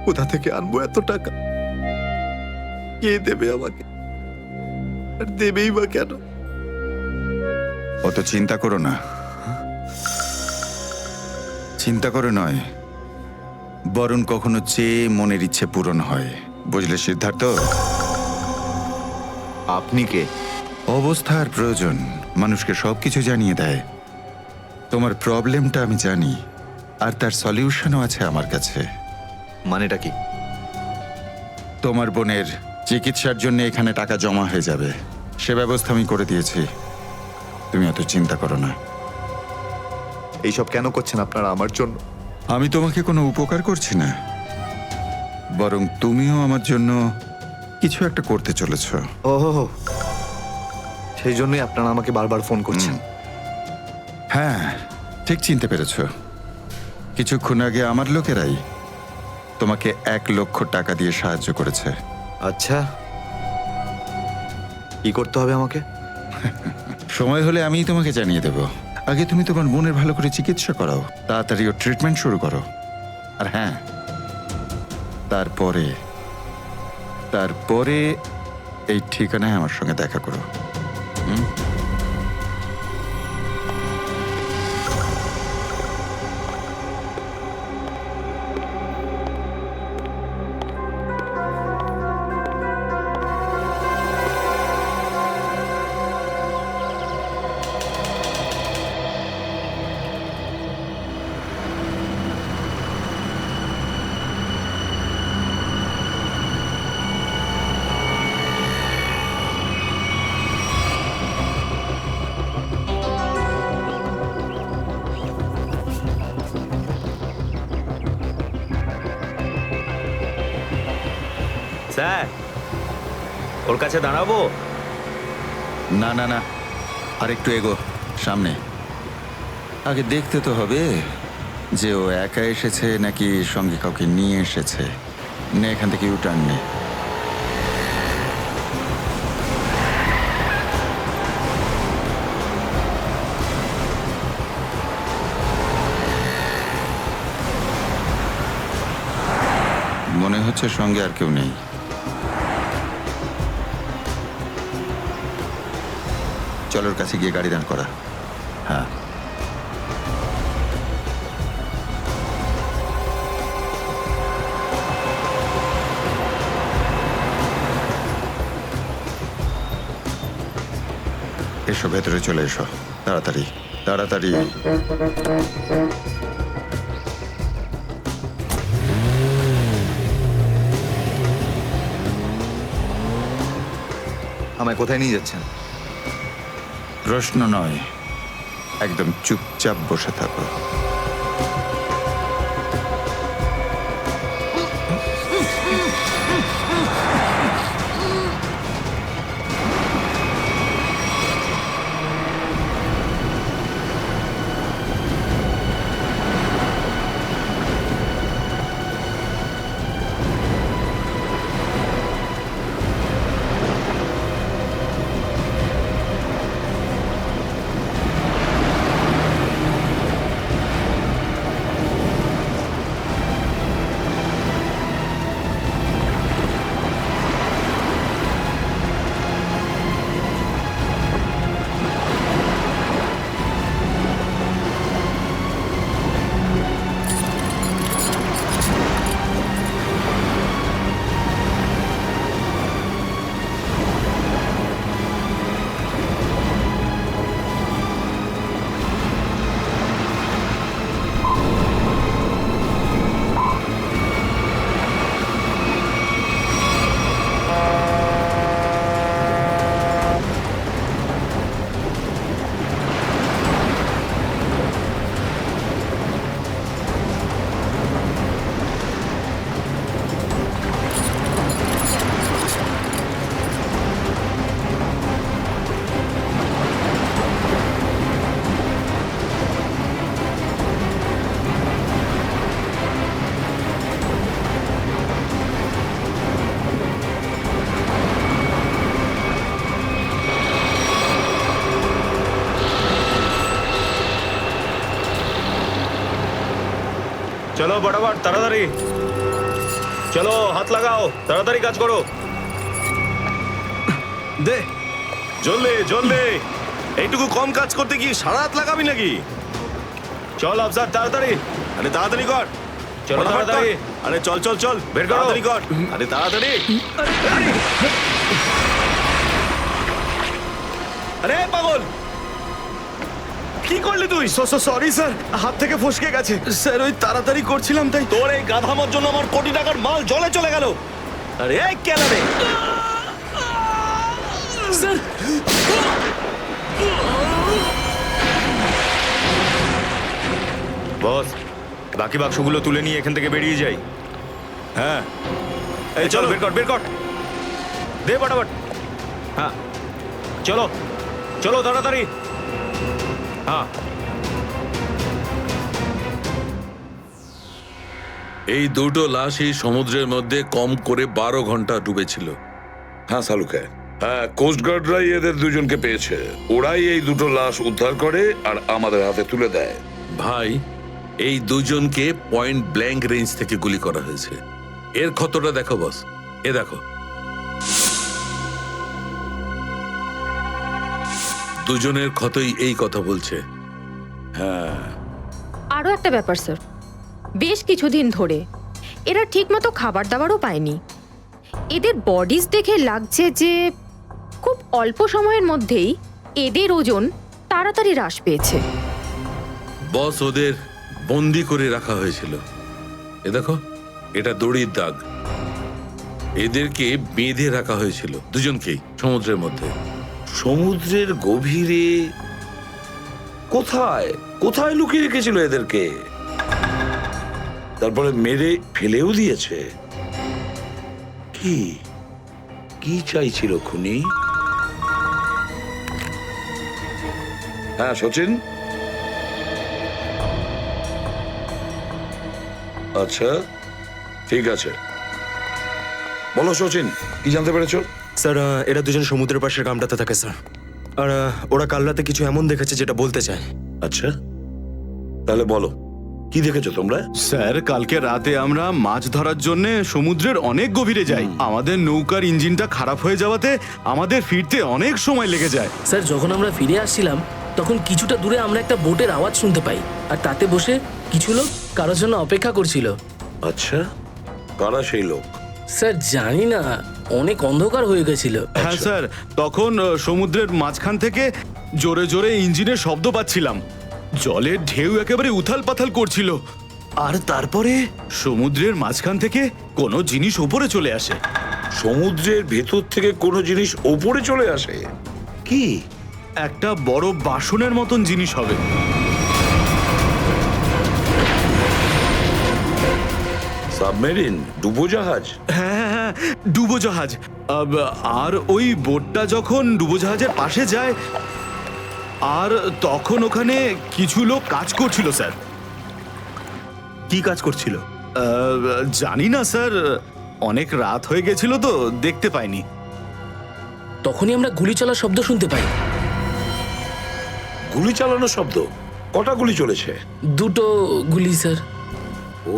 কোথা থেকে আনবো এত টাকা? কে দেবে আমাকে? আর দেবেই বা কেন? অত চিন্তা করো না। চিন্তা করে নয়, বরং কখনো চেয়ে মনের ইচ্ছে পূরণ হয়। বুঝলে সিদ্ধার্থ? আপনি কে? অবস্থার প্রয়োজন মানুষকে সবকিছু জানিয়ে দেয়। তোমার প্রবলেমটা আমি জানি, আর তার সলিউশনও আছে আমার কাছে। মানেটা কি? তোমার বোনের চিকিৎসার জন্য এখানে টাকা জমা হয়ে যাবে, সে ব্যবস্থা আমি করে দিয়েছি। তুমি অত চিন্তা করো না। এইসব কেন করছেন আপনারা আমার জন্য? আমি তোমাকে কোনো উপকার করছি না, বরং তুমিও আমার জন্য কিছু একটা করতে চলেছ। ওহ, সেই জন্যই আপনারা আমাকে বারবার ফোন করছেন। হ্যাঁ, ঠিক চিনতে পেরেছ। কিছুক্ষণ আগে আমার লোকেরাই তোমাকে 1,00,000 টাকা দিয়ে সাহায্য করেছে। আচ্ছা, কি করতে হবে আমাকে? সময় হলে আমিই তোমাকে জানিয়ে দেব। আগে তুমি তোমার বোনের ভালো করে চিকিৎসা করাও, তাড়াতাড়ি ওর ট্রিটমেন্ট শুরু করো। আর হ্যাঁ, তারপরে তারপরে এই ঠিকানায় আমার সঙ্গে দেখা করো। স্যার, ওর কাছে দাঁড়াবো? না না না, আর একটু এগো সামনে। আগে দেখতে তো হবে যে ও একা এসেছে নাকি সঙ্গে কাউকে নিয়ে এসেছে। নে, এখান থেকে ইউটার্ন নে। মনে হচ্ছে সঙ্গে আর কেউ নেই। চলো ওর কাছে গিয়ে গাড়ি দাঁড় করা। হ্যাঁ, এসো, ভেতরে চলে এসো, তাড়াতাড়ি তাড়াতাড়ি। আমায় কোথায় নিয়ে যাচ্ছেন? প্রশ্ন নয়, একদম চুপচাপ বসে থাকো। চলো বরাবর, তাড়াতাড়ি। চলো হাত লাগাও, তাড়াতাড়ি কাজ করো। দে জলদি জলদি, এইটুকু কম কাজ করতে কি সারা রাত লাগাবি নাকি? চল আফসার, তাড়াতাড়ি। আরে তাড়াতাড়ি কর, চলো ফটাফট তাড়াতাড়ি। কর। আরে চল চল চল, বের করো। তাড়াতাড়ি কর, আরে তাড়াতাড়ি। আরে পাগল, কি করলি তুই? সরি স্যার, হাত থেকে ফসকে গেছে স্যার, ওই তাড়াতাড়ি করছিলাম তাই। তোর এই গাধামোর জন্য আমার কোটি টাকার মাল জলে চলে গেল। আরে এই কেলারে, স্যার বস, বাকি বাক্সগুলো তুলে নিয়ে এখান থেকে বেরিয়ে যাই। হ্যাঁ এই চল, বের কর বের কর, দে ফটাফট। হ্যাঁ চলো চলো তাড়াতাড়ি। হ্যাঁ এই দুটো লাশই সমুদ্রের মধ্যে কম করে 12 ঘন্টা ডুবেছিল। হ্যাঁ সালুকে, হ্যাঁ কোস্টগার্ডরাই এদের দুজনকে পেয়েছে। ওরাই এই দুটো লাশ উদ্ধার করে আর আমাদের হাতে তুলে দেয়। ভাই, এই দুজনকে পয়েন্ট ব্ল্যাঙ্ক রেঞ্জ থেকে গুলি করা হয়েছে। এর ক্ষতটা দেখো বস, এ দেখো। দুজনের ক্ষতই এই কথা বলছে। আরও একটা ব্যাপার স্যার, বেশ কিছুদিন ধরে এরা ঠিকমতো খাবার দাবারও পায়নি। এদের বডিজ দেখে লাগছে যে খুব অল্প সময়ের মধ্যেই এদের ওজন তাড়াতাড়ি হ্রাস পেয়েছে। বস, ওদের বন্দি করে রাখা হয়েছিল। এ দেখো, এটা দড়ির দাগ। এদেরকে বেঁধে রাখা হয়েছিল দুজনকেই সমুদ্রের মধ্যে। সমুদ্রের গভীরে কোথায় কোথায় লুকিয়ে রেখেছিল এদেরকে? তারপরে মেরে ফেলেও দিয়েছে। কি কি চাইছিল খুনি? হ্যাঁ সচিন, আচ্ছা ঠিক আছে, বলো সচিন, কি জানতে পেরেছো? স্যার, এরা দুজন সমুদ্রের পাশের গ্রামটাতে থাকে স্যার। আর ওরা কাল রাতে কিছু এমন দেখেছে যেটা বলতে চায়। আচ্ছা, তাহলে বলো, কি দেখেছো তোমরা? স্যার, কালকে রাতে আমরা মাছ ধরার জন্য সমুদ্রের অনেক গভীরে যাই। আমাদের নৌকার ইঞ্জিনটা খারাপ হয়ে যাওয়াতে আমাদের ফিরতে অনেক সময় লেগে যায়। স্যার, যখন আমরা ফিরে আসছিলাম তখন কিছুটা দূরে আমরা একটা বোটের আওয়াজ শুনতে পাই, আর তাতে বসে কিছু লোক কারোর জন্য অপেক্ষা করছিল। আচ্ছা, কারা সেই লোক? স্যার জানি না, অনেক অন্ধকার হয়ে গেছিল। হ্যাঁ স্যার, তখন সমুদ্রের মাঝখান থেকে জোরে জোরে ইঞ্জিনের শব্দ পাচ্ছিলাম। জলের ঢেউ একেবারে উথাল পাথাল করছিল। আর তারপরে সমুদ্রের মাঝখান থেকে কোনো জিনিস উপরে চলে আসে। সমুদ্রের ভেতর থেকে কোনো জিনিস ওপরে চলে আসে? কি? একটা বড় বাসনের মতন জিনিস হবে। সাবমেরিন, ডুবোজাহাজ? হ্যাঁ হ্যাঁ, ডুবোজাহাজ। আর ওই বোটটা যখন ডুবোজাহাজের পাশে যায়, আর তখন ওখানে কিছু লোক কাজ করছিল স্যার। কি কাজ করছিল? জানি না স্যার, অনেক রাত হয়ে গেছিল তো দেখতে পাইনি। তখনই আমরা গুলি চলার শব্দ শুনতে পাই। গুলি চালানোর শব্দ? কটা গুলি চলেছে? দুটো গুলি স্যার। ও,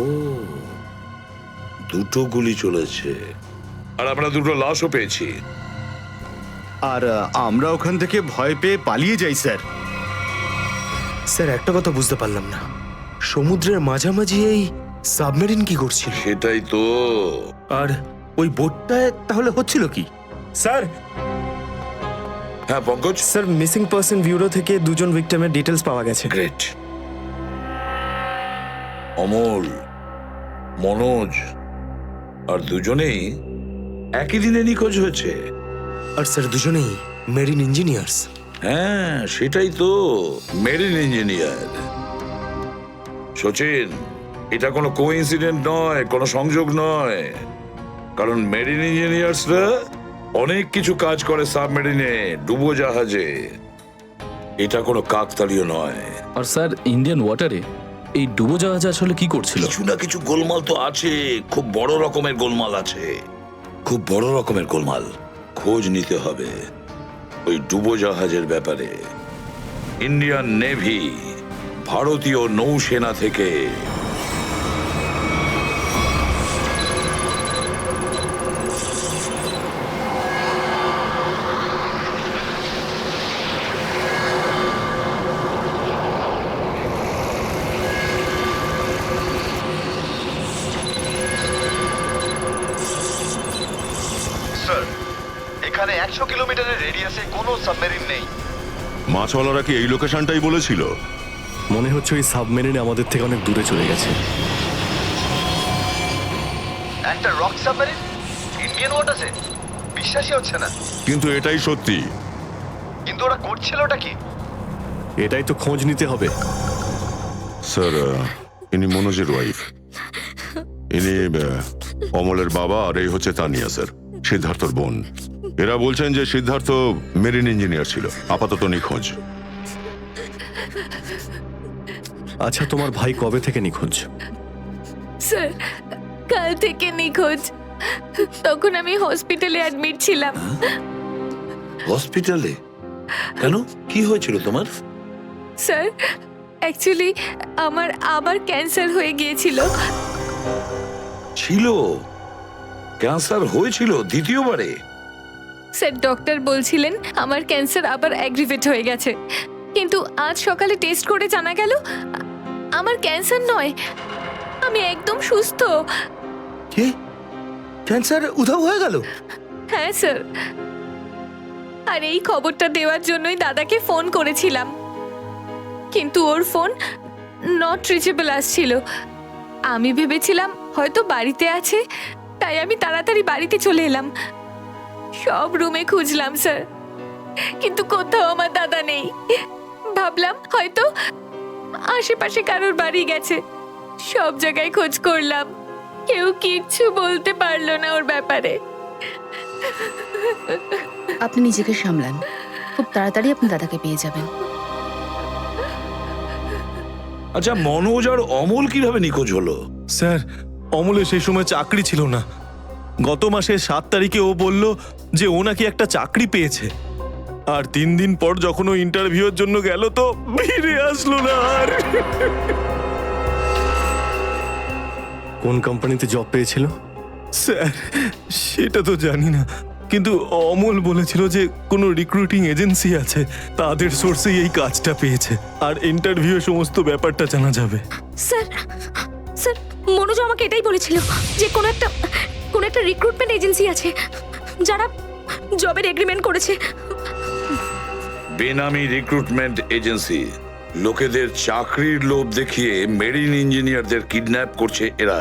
দুটো গুলি চলেছে। আর আমরা দুটো লাশও পেয়েছি। আর আমরা ওখান থেকে ভয় পেয়ে পালিয়ে যাই স্যার। স্যার, একটা কথা বুঝতে পারলাম না, সমুদ্রের মাঝামাঝি এই সাবমেরিন কি করছিল? সেটাই তো। আর ওই বোটটায় তাহলে হচ্ছিল কি? স্যার, হ্যাঁ Pankaj? Sir, missing person bureau থেকে দুজন ভিক্টিমের ডিটেলস পাওয়া গেছে। গ্রেট। অমল, মনোজ আর দুজনেই একই দিনে নিখোঁজ হয়েছে। আর স্যার, দুজনেই মেরিন ইঞ্জিনিয়ার্স। হ্যাঁ সেটাই তো, মেরিন ইঞ্জিনিয়ার। সচিন, এটা কোনো কোইন্সিডেন্ট নয়, কোনো সংযোগ নয়। কারণ মেরিন ইঞ্জিনিয়ার্সরা অনেক কিছু কাজ করে সাবমেরিনে, ডুবোজাহাজে। এটা কোনো কাকতালীয় নয়। আর স্যার, ইন্ডিয়ান ওয়াটারে এই ডুবোজাহাজ আসলে কি করছিল? কিছু না কিছু গোলমাল তো আছে, খুব বড় রকমের গোলমাল আছে, খুব বড় রকমের গোলমাল। খোঁজ নিতে হবে ওই ডুবোজাহাজের ব্যাপারে। ইন্ডিয়ান নেভি, ভারতীয় নৌসেনা থেকে এখানে 100 কিলোমিটারের রেডিয়াসে কোনো সাবমেরিন নেই। মাছওয়ালারা কি এই লোকেশনটাই বলেছিল? মনে হচ্ছে ওই সাবমেরিন আমাদের থেকে অনেক দূরে চলে গেছে। একটা রক সাবমেরিন ইন্ডিয়ান ওয়াটারে, বিশ্বাসই হচ্ছে না। কিন্তু এটাই সত্যি। কিন্তু ওরা করছিলটা কি? এটাই তো খোঁজ নিতে হবে। স্যার, ইনি মনোজের ওয়াইফ। ইনি অমলের বাবা, আর এই হচ্ছে তানিয়া স্যার, সিদ্ধার্থর বোন। এরা বলছেন যে সিদ্ধার্থ মেরিন ইঞ্জিনিয়ার ছিল, আপাতত নিখোঁজ। আচ্ছা, তোমার ভাই কবে থেকে নিখোঁজ? স্যার, কাল থেকে নিখোঁজ। তখন আমি হসপিটালে অ্যাডমিট ছিলাম। হসপিটালে? কেন, কি হয়েছিল তোমার? স্যার, অ্যাকচুয়ালি আমার আবার ক্যান্সার হয়ে গিয়েছিল। ছিল? ক্যান্সার হয়েছিল দ্বিতীয়বারে? স্যার, ডক্টর বলছিলেন আমার ক্যান্সার আবার অ্যাগ্রিভেট হয়ে গেছে, কিন্তু আজ সকালে টেস্ট করে জানা গেল আমার ক্যান্সার নয়, আমি একদম সুস্থ। কি? ক্যান্সার উধাও হয়ে গেল? হ্যাঁ স্যার, আর এই খবরটা দেওয়ার জন্যই দাদাকে ফোন করেছিলাম, কিন্তু ওর ফোন নট রিচেবল আসছিল। আমি ভেবেছিলাম হয়তো বাড়িতে আছে, তাই আমি তাড়াতাড়ি বাড়িতে চলে এলাম। সব রুমে খুঁজলাম স্যার, কিন্তু কোথাও আমার দাদা নেই। ভাবলাম হয়তো আশেপাশে কারোর বাড়ি গেছে। সব জায়গায় খোঁজ করলাম, কেউ কিচ্ছু বলতে পারলো না ওর ব্যাপারে। আপনি নিজেকে সামলান, খুব তাড়াতাড়ি আপনি দাদাকে পেয়ে যাবেন। আচ্ছা, মনোজ আর অমল কিভাবে নিখোঁজ হলো? স্যার, অমলের সেই সময় চাকরি ছিল না। গত মাসের 7 তারিখে ও বলল যে ও নাকি একটা চাকরি পেয়েছে, আর 3 দিন পর যখন ও ইন্টারভিউর জন্য গেল তো ফিরে আসলো না আর। কোন কোম্পানিতে জব পেয়েছিল? স্যার, সেটা তো জানি না, কিন্তু অমল বলেছিল যে কোনো রিক্রুটিং এজেন্সি আছে, তাদের সোর্সেই এই কাজটা পেয়েছে, আর ইন্টারভিউ সমস্ত ব্যাপারটা জানা যাবে। স্যার, স্যার, মনোজ আমাকে এটাই বলেছিল যে কোনো একটা রিক্রুটমেন্ট এজেন্সি আছে যারা জবের এগ্রিমেন্ট করেছে। বেনামি রিক্রুটমেন্ট এজেন্সি, লোকেদের চাকরির লোভ দেখিয়ে মেরিন ইঞ্জিনিয়ারদের কিডন্যাপ করছে এরা।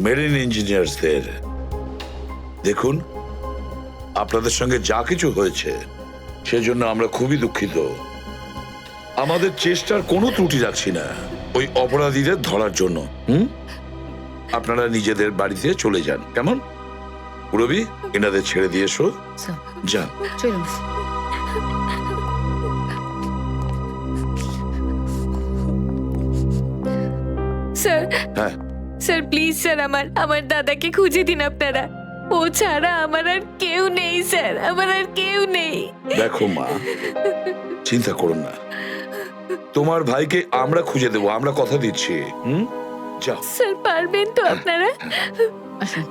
মেরিন ইঞ্জিনিয়ারদের দেখুন, আপনাদের সঙ্গে যা কিছু হয়েছে সেজন্য আমরা খুবই দুঃখিত। আমাদের চেষ্টার কোনো ত্রুটি রাখছি না ওই অপরাধীদের ধরার জন্য। আপনারা নিজেদের বাড়িতে চলে যান, কেমন? রবি, এনাদের ছেড়ে দিয়ে এসো। যান। চলুন। স্যার, হ্যাঁ, স্যার প্লিজ স্যার, আমার দাদাকে খুঁজে দিন আপনারা। ও ছাড়া আমার আর কেউ নেই স্যার, আমার আর কেউ নেই। দেখো মা, চিন্তা করুন না, তোমার ভাইকে আমরা খুঁজে দেবো, আমরা কথা দিচ্ছি। যাও স্যার, পারবেন তো আপনারা? আসুন।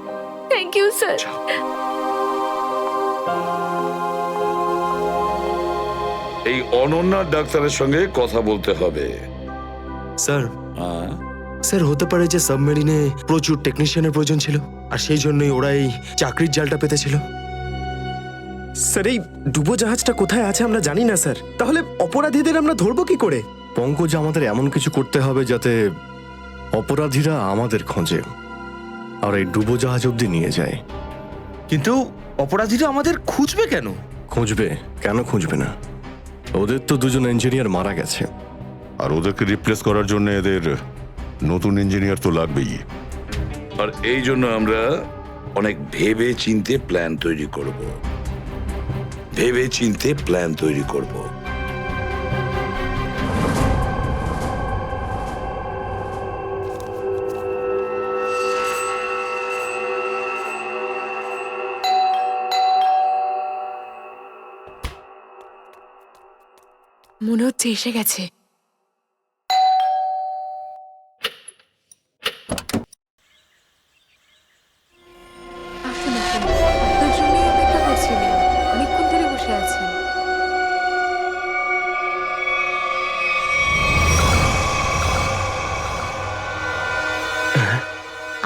Thank you sir. এই অনন্যার ডাক্তারের সঙ্গে কথা বলতে হবে। স্যার, হ্যাঁ, স্যার হতে পারে যে সাবমেরিনে প্রচুর টেকনিশিয়ানের প্রয়োজন ছিল, আর সেই জন্যই ওরা এই চাকরির জালটা পেতেছিল। স্যার, এই ডুবো জাহাজটা কোথায় আছে আমরা জানি না স্যার, তাহলে অপরাধীদের আমরা ধরবো কি করে? পঙ্কজ, আমাদের এমন কিছু করতে হবে যাতে অপরাধীরা আমাদের খোঁজে আর এই ডুবো জাহাজ অব্দি নিয়ে যায়। কিন্তু অপরাধীরা আমাদের খুঁজবে কেন? খুঁজবে কেন? খুঁজবে না? ওদের তো 2জন ইঞ্জিনিয়ার মারা গেছে, আর ওদেরকে রিপ্লেস করার জন্য এদের নতুন ইঞ্জিনিয়ার তো লাগবেই। আর এই জন্য আমরা অনেক ভেবে চিন্তে প্ল্যান তৈরি করব। ভেবে চিন্তে প্ল্যান তৈরি করব। মনে হচ্ছে এসে গেছে। আসুন, আসুন, আপনার জন্যই অপেক্ষা করছিলাম, অনেকক্ষণ ধরে বসে আছেন।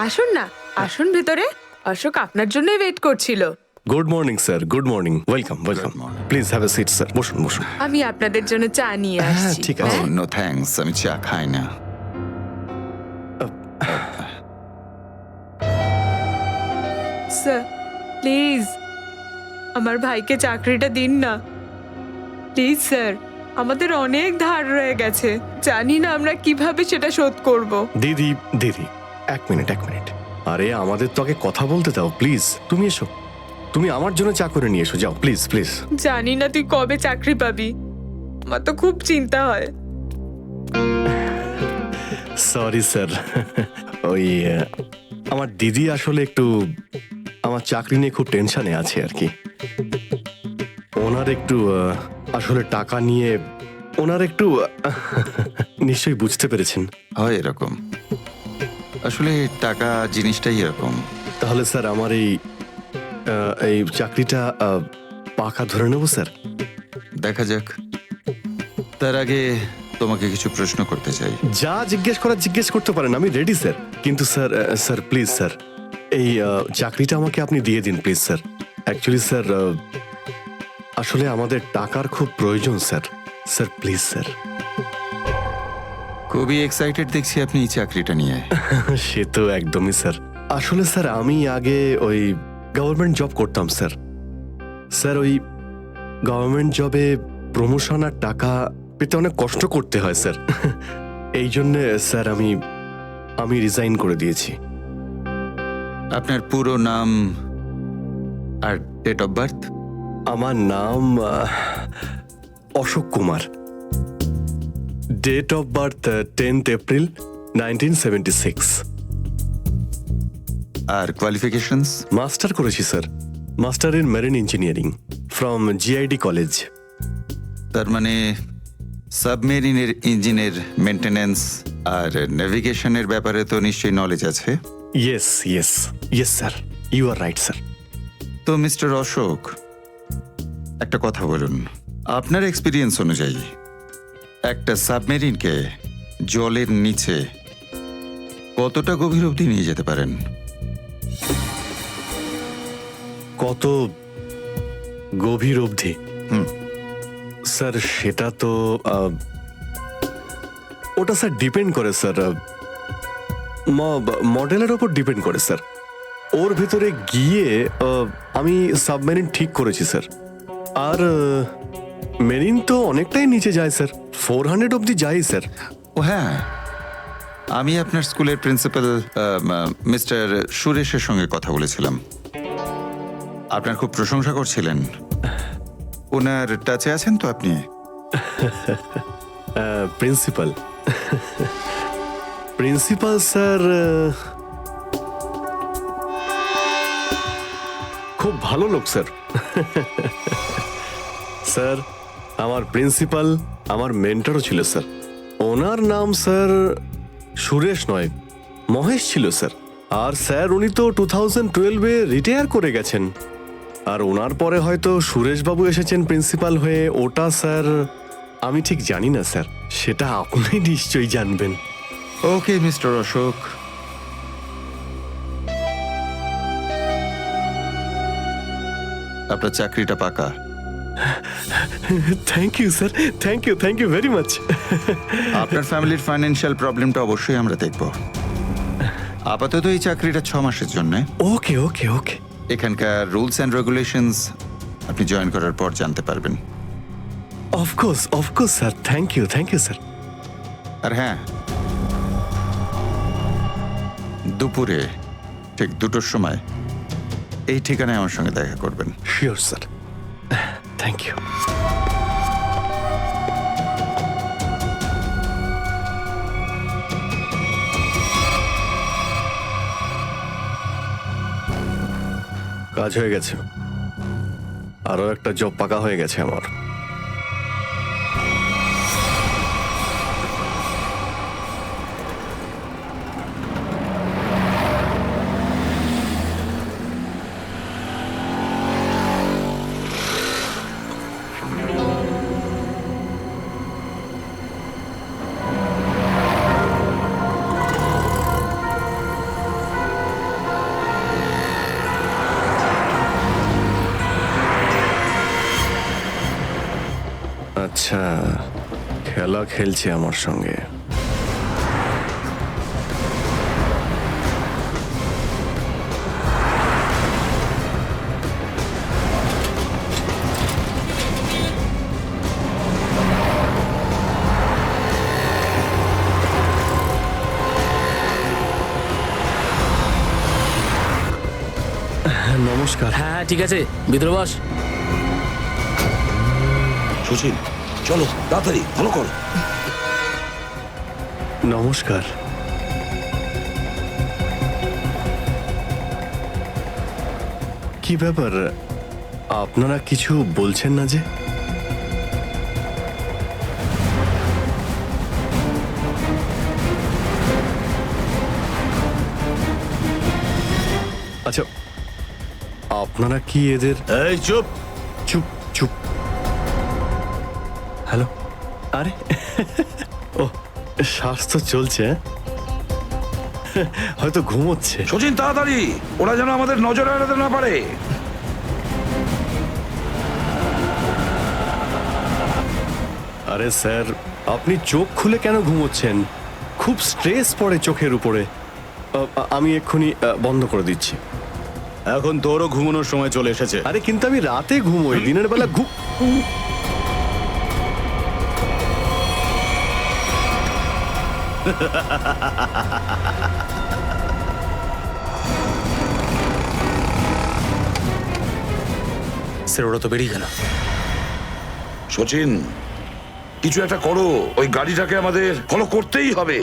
আসুন না, আসুন ভেতরে। অশোক আপনার জন্যই ওয়েট করছিল। Good morning sir, good morning, welcome welcome. Please have a seat sir, বসুন বসুন। আমি আপনাদের জন্য চা নিয়ে হ্যাঁ আসছি। ঠিক আছে। নো থ্যাঙ্কস, আমি চা খাই না। স্যার প্লিজ আমার ভাইকে চাকরিটা দিন না প্লিজ স্যার, আমাদের অনেক ধার রয়ে গেছে, জানি না আমরা কিভাবে সেটা শোধ করব। দিদি দিদি, এক মিনিট এক মিনিট। আরে আমাদের তো আগে কথা বলতে দাও প্লিজ। তুমি এসো, তুমি আমার জন্য চা করে নিয়ে এসো, যাও প্লিজ প্লিজ। জানি না তুই কবে চাকরি পাবি, আমার তো খুব চিন্তা হয়। সরি স্যার, ওই আমার দিদি আসলে একটু আমার চাকরি নিয়ে খুব টেনশনে আছে আর কি। ওনার একটু আসলে টাকা নিয়ে ওনার একটু নিশ্চয়ই বুঝতে পেরেছেন। হয় এরকম, আসলে টাকা জিনিসটাই এরকম। তাহলে স্যার আমার এই চাকরিটা পাকা ধরে নেবো স্যার? দেখা যাক, তার আগে তোমাকে কিছু প্রশ্ন করতে চাই। যা জিজ্ঞেস করার জিজ্ঞেস করতে পারেন, আমি রেডি স্যার। কিন্তু স্যার স্যার প্লিজ স্যার, এই চাকরিটা আমাকে আপনি দিয়ে দিন প্লিজ স্যার। অ্যাকচুয়ালি স্যার আসলে আমাদের টাকার খুব প্রয়োজন স্যার। Sir please sir. খুবই এক্সাইটেড দেখছি আপনি এই চাকরিটা নিয়ে। সে তো একদমই স্যার। আসলে স্যার আমি আগে ওই গভর্নমেন্ট জব করতাম স্যার। স্যার ওই গভর্নমেন্ট জবে প্রমোশন আর টাকা পেতে অনেক কষ্ট করতে হয় স্যার। এই জন্য স্যার আমি রিজাইন করে দিয়েছি। আপনার পুরো নাম আর ডেট অফ বার্থ? আমার নাম Ashok Kumar. Date of birth 10th April 1976। আর কোয়ালিফিকেশনস? মাস্টার করেছি sir, master in marine engineering from GID college. তার মানে সাবমেরিনের ইঞ্জিনের মেনটেন্যান্স আর নেভিগেশনের ব্যাপারে তো নিশ্চয়ই নলেজ আছে। Yes yes yes sir, you are right sir. তো মিস্টার অশোক, একটা কথা বলুন, আপনার এক্সপিরিয়েন্স অনুযায়ী একটা সাবমেরিনকে জলের নিচে কতটা গভীর অবধি নিয়ে যেতে পারেন? কত গভীর অবধি? স্যার সেটা তো ওটা স্যার ডিপেন্ড করে স্যার, মডেলের ওপর ডিপেন্ড করে স্যার। ওর ভেতরে গিয়ে আমি সাবমেরিন ঠিক করেছি স্যার। আর মেরিন তো অনেকটাই নিচে যায় স্যার, 400 অবধি যায় স্যার। ও হ্যাঁ, আমি আপনার স্কুলের প্রিন্সিপাল মিস্টার সুরেশের সঙ্গে কথা বলেছিলাম, আপনার খুব প্রশংসা করছিলেন। ওনার টাচে আছেন তো আপনি? প্রিন্সিপাল প্রিন্সিপাল স্যার খুব ভালো লোক স্যার। স্যার আমার প্রিন্সিপাল আমার মেন্টরও ছিল স্যার। ওনার নাম স্যার সুরেশ নয়, মহেশ ছিল স্যার। আর স্যার উনি তো 2012-এ রিটায়ার করে গেছেন। আর ওনার পরে হয়তো সুরেশবাবু এসেছেন প্রিন্সিপাল হয়ে, ওটা স্যার আমি ঠিক জানি না স্যার, সেটা আপনি নিশ্চয়ই জানবেন। ওকে মিস্টার অশোক, আপনার চাকরিটা পাকা। Thank you sir, thank you very much. আপনার ফ্যামিলির ফাইন্যান্সিয়াল প্রবলেমটা অবশ্যই আমরা দেখব। আপাতত এই চাকরিটা 6 মাসের জন্য। ওকে ওকে ওকে। এখানকার রুলস অ্যান্ড রেগুলেশনস আপনি জয়েন করার পর জানতে পারবেন। Of course sir, thank you sir. আর হ্যাঁ, দুপুরে ঠিক 2টোর সময় এই ঠিকানায় আমার সঙ্গে দেখা করবেন। Sure sir, thank you. কাজ হয়ে গেছে, আরো একটা জব পাকা হয়ে গেছে আমার। খেলা খেলছে আমার সঙ্গে। নমস্কার। হ্যাঁ ঠিক আছে, ভিতরে বস। সুশীল চলো তাড়াতাড়ি ভালো করো। নমস্কার। কি ব্যাপার, আপনারা কিছু বলছেন না যে? আচ্ছা, আপনারা কি এদের... এই চুপ। চুপ চুপ। হ্যালো। আরে ও, শ্বাস তো চলছে, হয়তো ঘুমোচ্ছে। সচিন তাড়াতাড়ি, ওরা যেন আমাদের নজরে এড়াতে না পারে। আরে স্যার, আপনি চোখ খুলে কেন ঘুমোচ্ছেন? খুব স্ট্রেস পড়ে চোখের উপরে। আমি এক্ষুনি বন্ধ করে দিচ্ছি। এখন তোরও ঘুমানোর সময় চলে এসেছে। আরে কিন্তু আমি রাতে ঘুমোই, দিনের বেলা স্যার ওরা তো বেরিয়ে গেল। সচিন কিছু একটা করো, ওই গাড়িটাকে আমাদের ফলো করতেই হবে।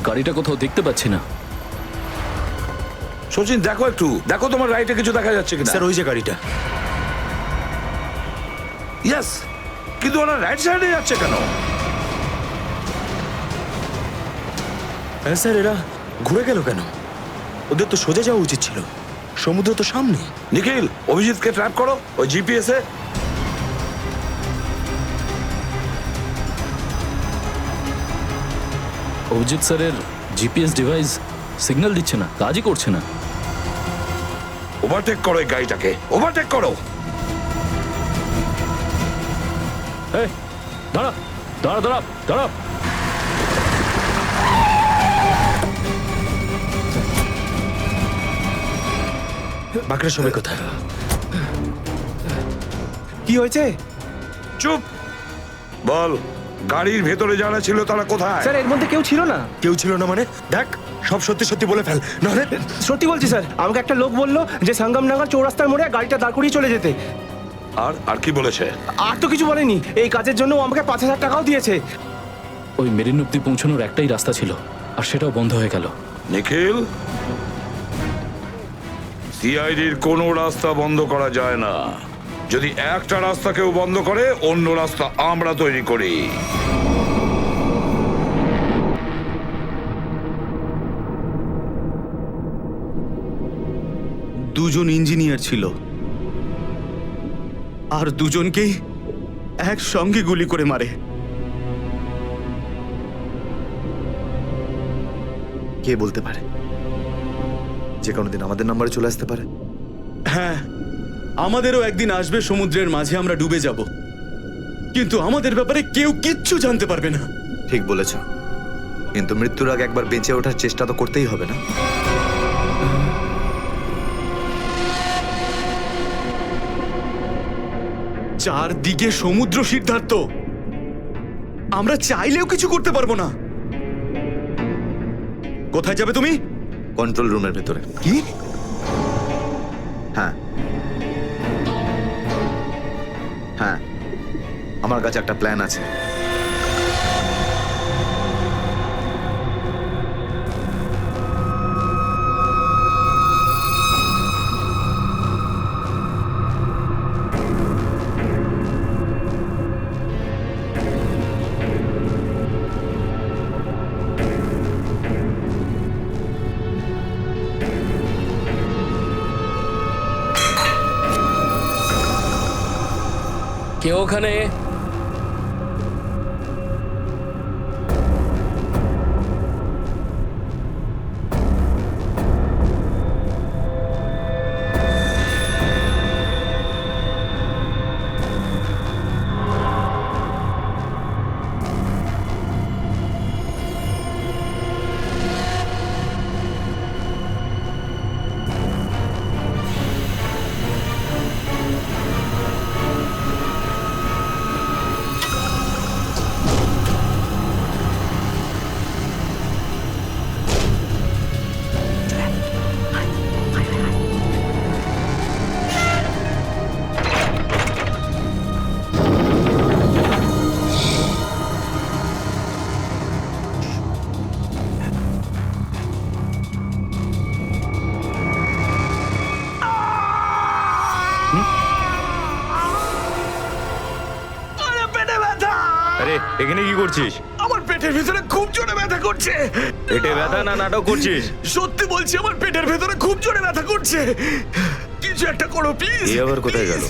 গাড়িটা কোথাও দেখতে পাচ্ছি না। সচিন দেখো একটু, দেখো তোমার রাইটে কিছু দেখা যাচ্ছে কিনা। স্যার ওই যে গাড়িটা। ইয়েস, কিন্তু ওরা রাইট সাইডে যাচ্ছে কেন? হ্যাঁ স্যার, এরা ঘুরে গেল কেন? ওদের তো সোজা যাওয়া উচিত ছিল, সমুদ্র তো সামনে। নিখিল, অভিজিৎকে ট্র্যাপ করো ওই জিপিএস এ। অভিজিৎ স্যারের জিপিএস ডিভাইস সিগন্যাল দিচ্ছে না, কাজই করছে না। ওভারটেক করো এই গাড়িটাকে, ওভারটেক করো। এই দাঁড়া দাঁড়া দাঁড়া দাঁড়া। বাকিরা সবাই কোথায়? কি হয়েছে? চুপ বল, গাড়ির ভেতরে যারা ছিল তারা কোথায়? স্যার এর মধ্যে কেউ ছিল না। কেউ ছিল না মানে? দেখ, সব সত্যি সত্যি বলে ফেল, নাহলে... সত্যি বলছি স্যার, আমাকে একটা লোক বললো যে সঙ্গমনগর চৌরাস্তার মোড়ে গাড়িটা দাঁড় করিয়ে চলে যেতে। আর আর কি বলেছে? আর তো কিছু বলেনি। এই কাজের জন্য ও আমাকে 5,000 টাকাও দিয়েছে। ওই মেরিন অব্দি পৌঁছানোর একটাই রাস্তা ছিল, আর সেটাও বন্ধ হয়ে গেল। নিখিল, সিআইডির কোনো রাস্তা বন্ধ করা যায় না। যদি একটা রাস্তা কেউ বন্ধ করে, অন্য রাস্তা আমরা তৈরি করি। দুজন ইঞ্জিনিয়ার ছিল, আর দুজনকেই একসঙ্গে গুলি করে মারে। কে বলতে পারে? যে কোনো দিন আমাদের নাম্বারে চলে আসতে পারে। হ্যাঁ, আমাদেরও একদিন আসবে সমুদ্রের মাঝে আমরা ডুবে যাব, কিন্তু আমাদের ব্যাপারে কেউ কিচ্ছু জানতে পারবে না। ঠিক বলেছ, কিন্তু মৃত্যুর আগে একবার বেঁচে ওঠার চেষ্টা তো করতেই হবে না? চারদিকে সমুদ্র, সিদ্ধার্থ, আমরা চাইলেও কিছু করতে পারবো না। কোথায় যাবে তুমি? কন্ট্রোল রুমের ভেতরে। কি? হ্যাঁ হ্যাঁ, আমার কাছে একটা প্ল্যান আছে। কেউ ওখানে? এখানে কি করছিস? আমার পেটের ভিতরে খুব জোরে ব্যথা করছে। পেটে ব্যথা না নাটক করছিস? সত্যি বলছি, আমার পেটের ভেতরে খুব জোরে ব্যথা করছে। কিছু একটা করো প্লিজ। এই আবার কোথায় গেল?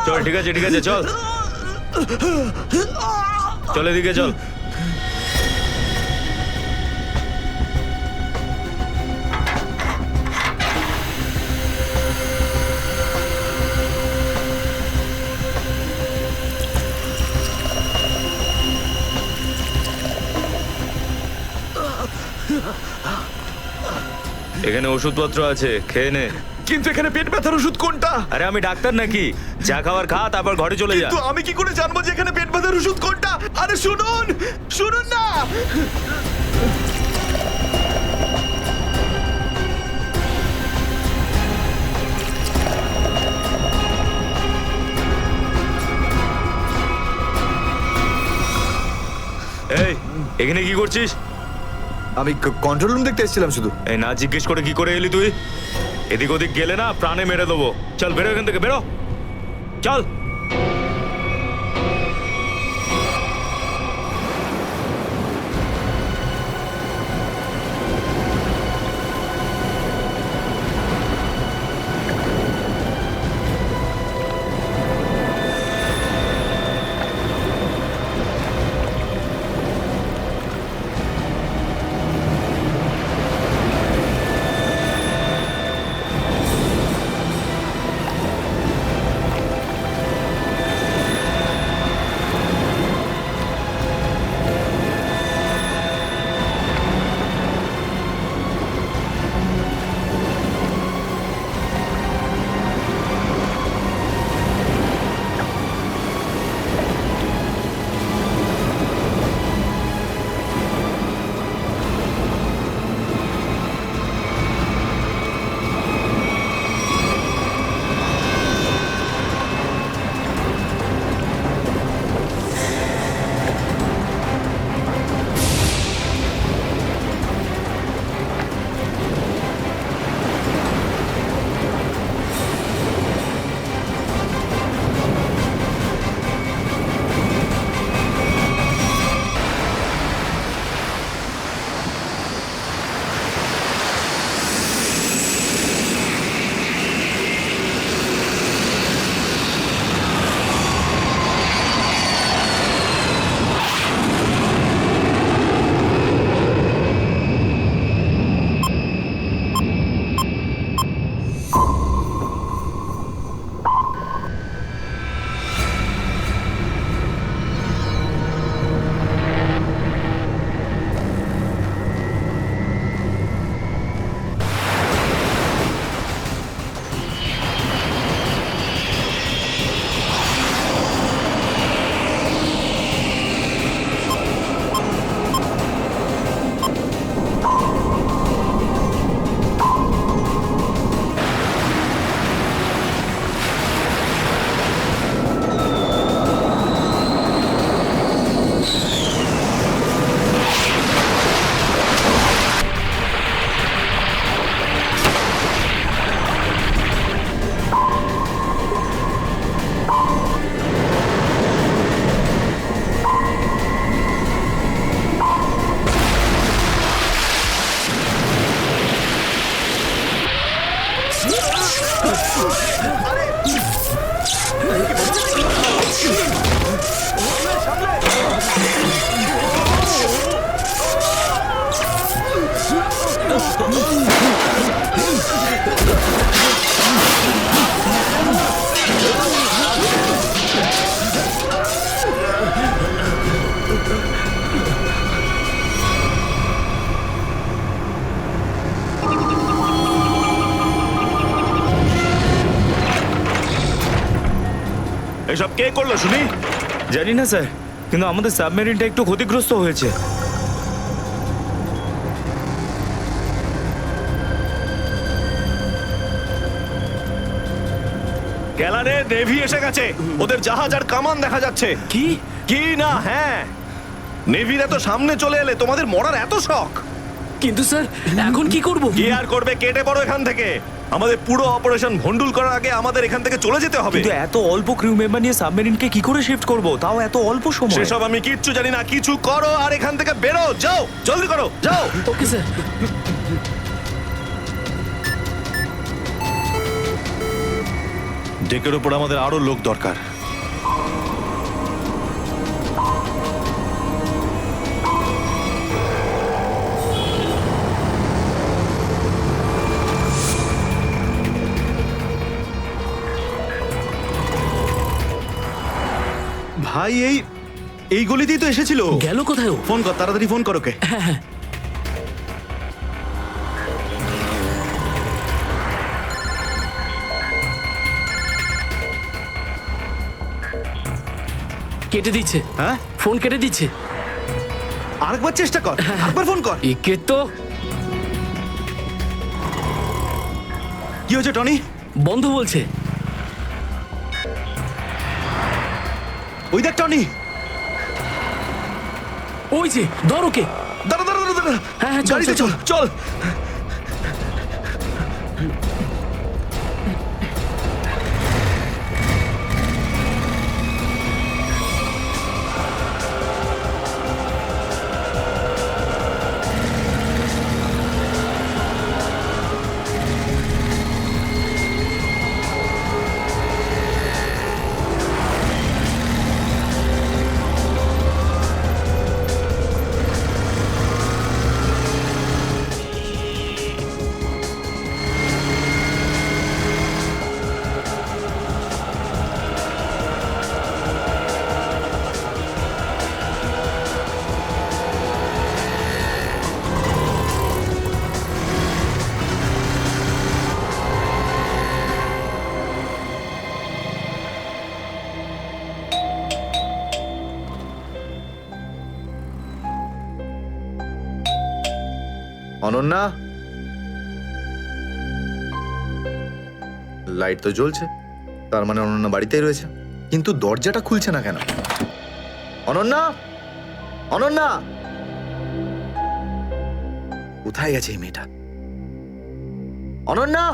চল ঠিক আছে চল চল এদিকে চল। এখানে ওষুধপত্র আছে, খেয়ে নে। কিন্তু এখানে পেট ব্যথার ওষুধ কোনটা? আরে আমি ডাক্তার নাকি? যা খাবার খা, তারপর ঘরে চলে যা। কিন্তু আমি কি করে জানবো যে এখানে পেট ব্যথার ওষুধ কোনটা? আরে শুনুন, শুনুন না। এই এখানে কি করছিস? আমি কন্ট্রোল রুম দেখতে এসেছিলাম শুধু। এই না জিজ্ঞেস করে কি করে এলি তুই? এদিক ওদিক গেলে না প্রাণে মেরে দেবো। চল বেরো এখান থেকে, বেরো চল। এসব কে করলো শুনি? জানি না স্যার, কিন্তু আমাদের সাবমেরিনটা একটু ক্ষতিগ্রস্ত হয়েছে। গ্যালারে নেভি এসে গেছে, ওদের জাহাজ আর কামান দেখা যাচ্ছে। কি কি না? হ্যাঁ, নেভিরা তো সামনে চলে এলে তোমাদের মরার এত শখ। কিন্তু স্যার এখন কি করব? কি আর করবে, কেটে পড়ো এখান থেকে। আমাদের পুরো অপারেশন ভন্ডুল করার আগে আমাদের এখান থেকে চলে যেতে হবে। কিন্তু এত অল্প ক্রিউ মেম্বার নিয়ে সাবমেরিনকে কি করে শিফট করব, তাও এত অল্প সময়? সেসব আমি কিচ্ছু জানি না, কিছু করো আর এখান থেকে বেরো, যাও, জলদি করো, যাও। Okay sir. ডেকের ওপর আমাদের আরো লোক দরকার। ভাই এই গলিতেই তো এসেছিল। গেল কোথায় ও? ফোন কর, তাড়াতাড়ি ফোন কর ওকে। কেটে দিচ্ছে। হ্যাঁ, ফোন কেটে দিচ্ছে। আরেকবার চেষ্টা কর, আরেকবার ফোন কর। একে তো কি হয়েছে টনি? বন্ধ বলছে। ওই দেখ টনি। ওই যে, ধর ওকে। দাঁড়া দাঁড়া দাঁড়া দাঁড়া। হ্যাঁ হ্যাঁ, চল গাড়িতে চল চল চল। অনন্যা, লাইট তো জ্বলছে, তার মানে অনন্যা বাড়িতেই রয়েছে, কিন্তু দরজাটা খুলছে না কেন? অনন্যা, অনন্যা, কোথায় গেছে এই মেয়েটা? অনন্যা,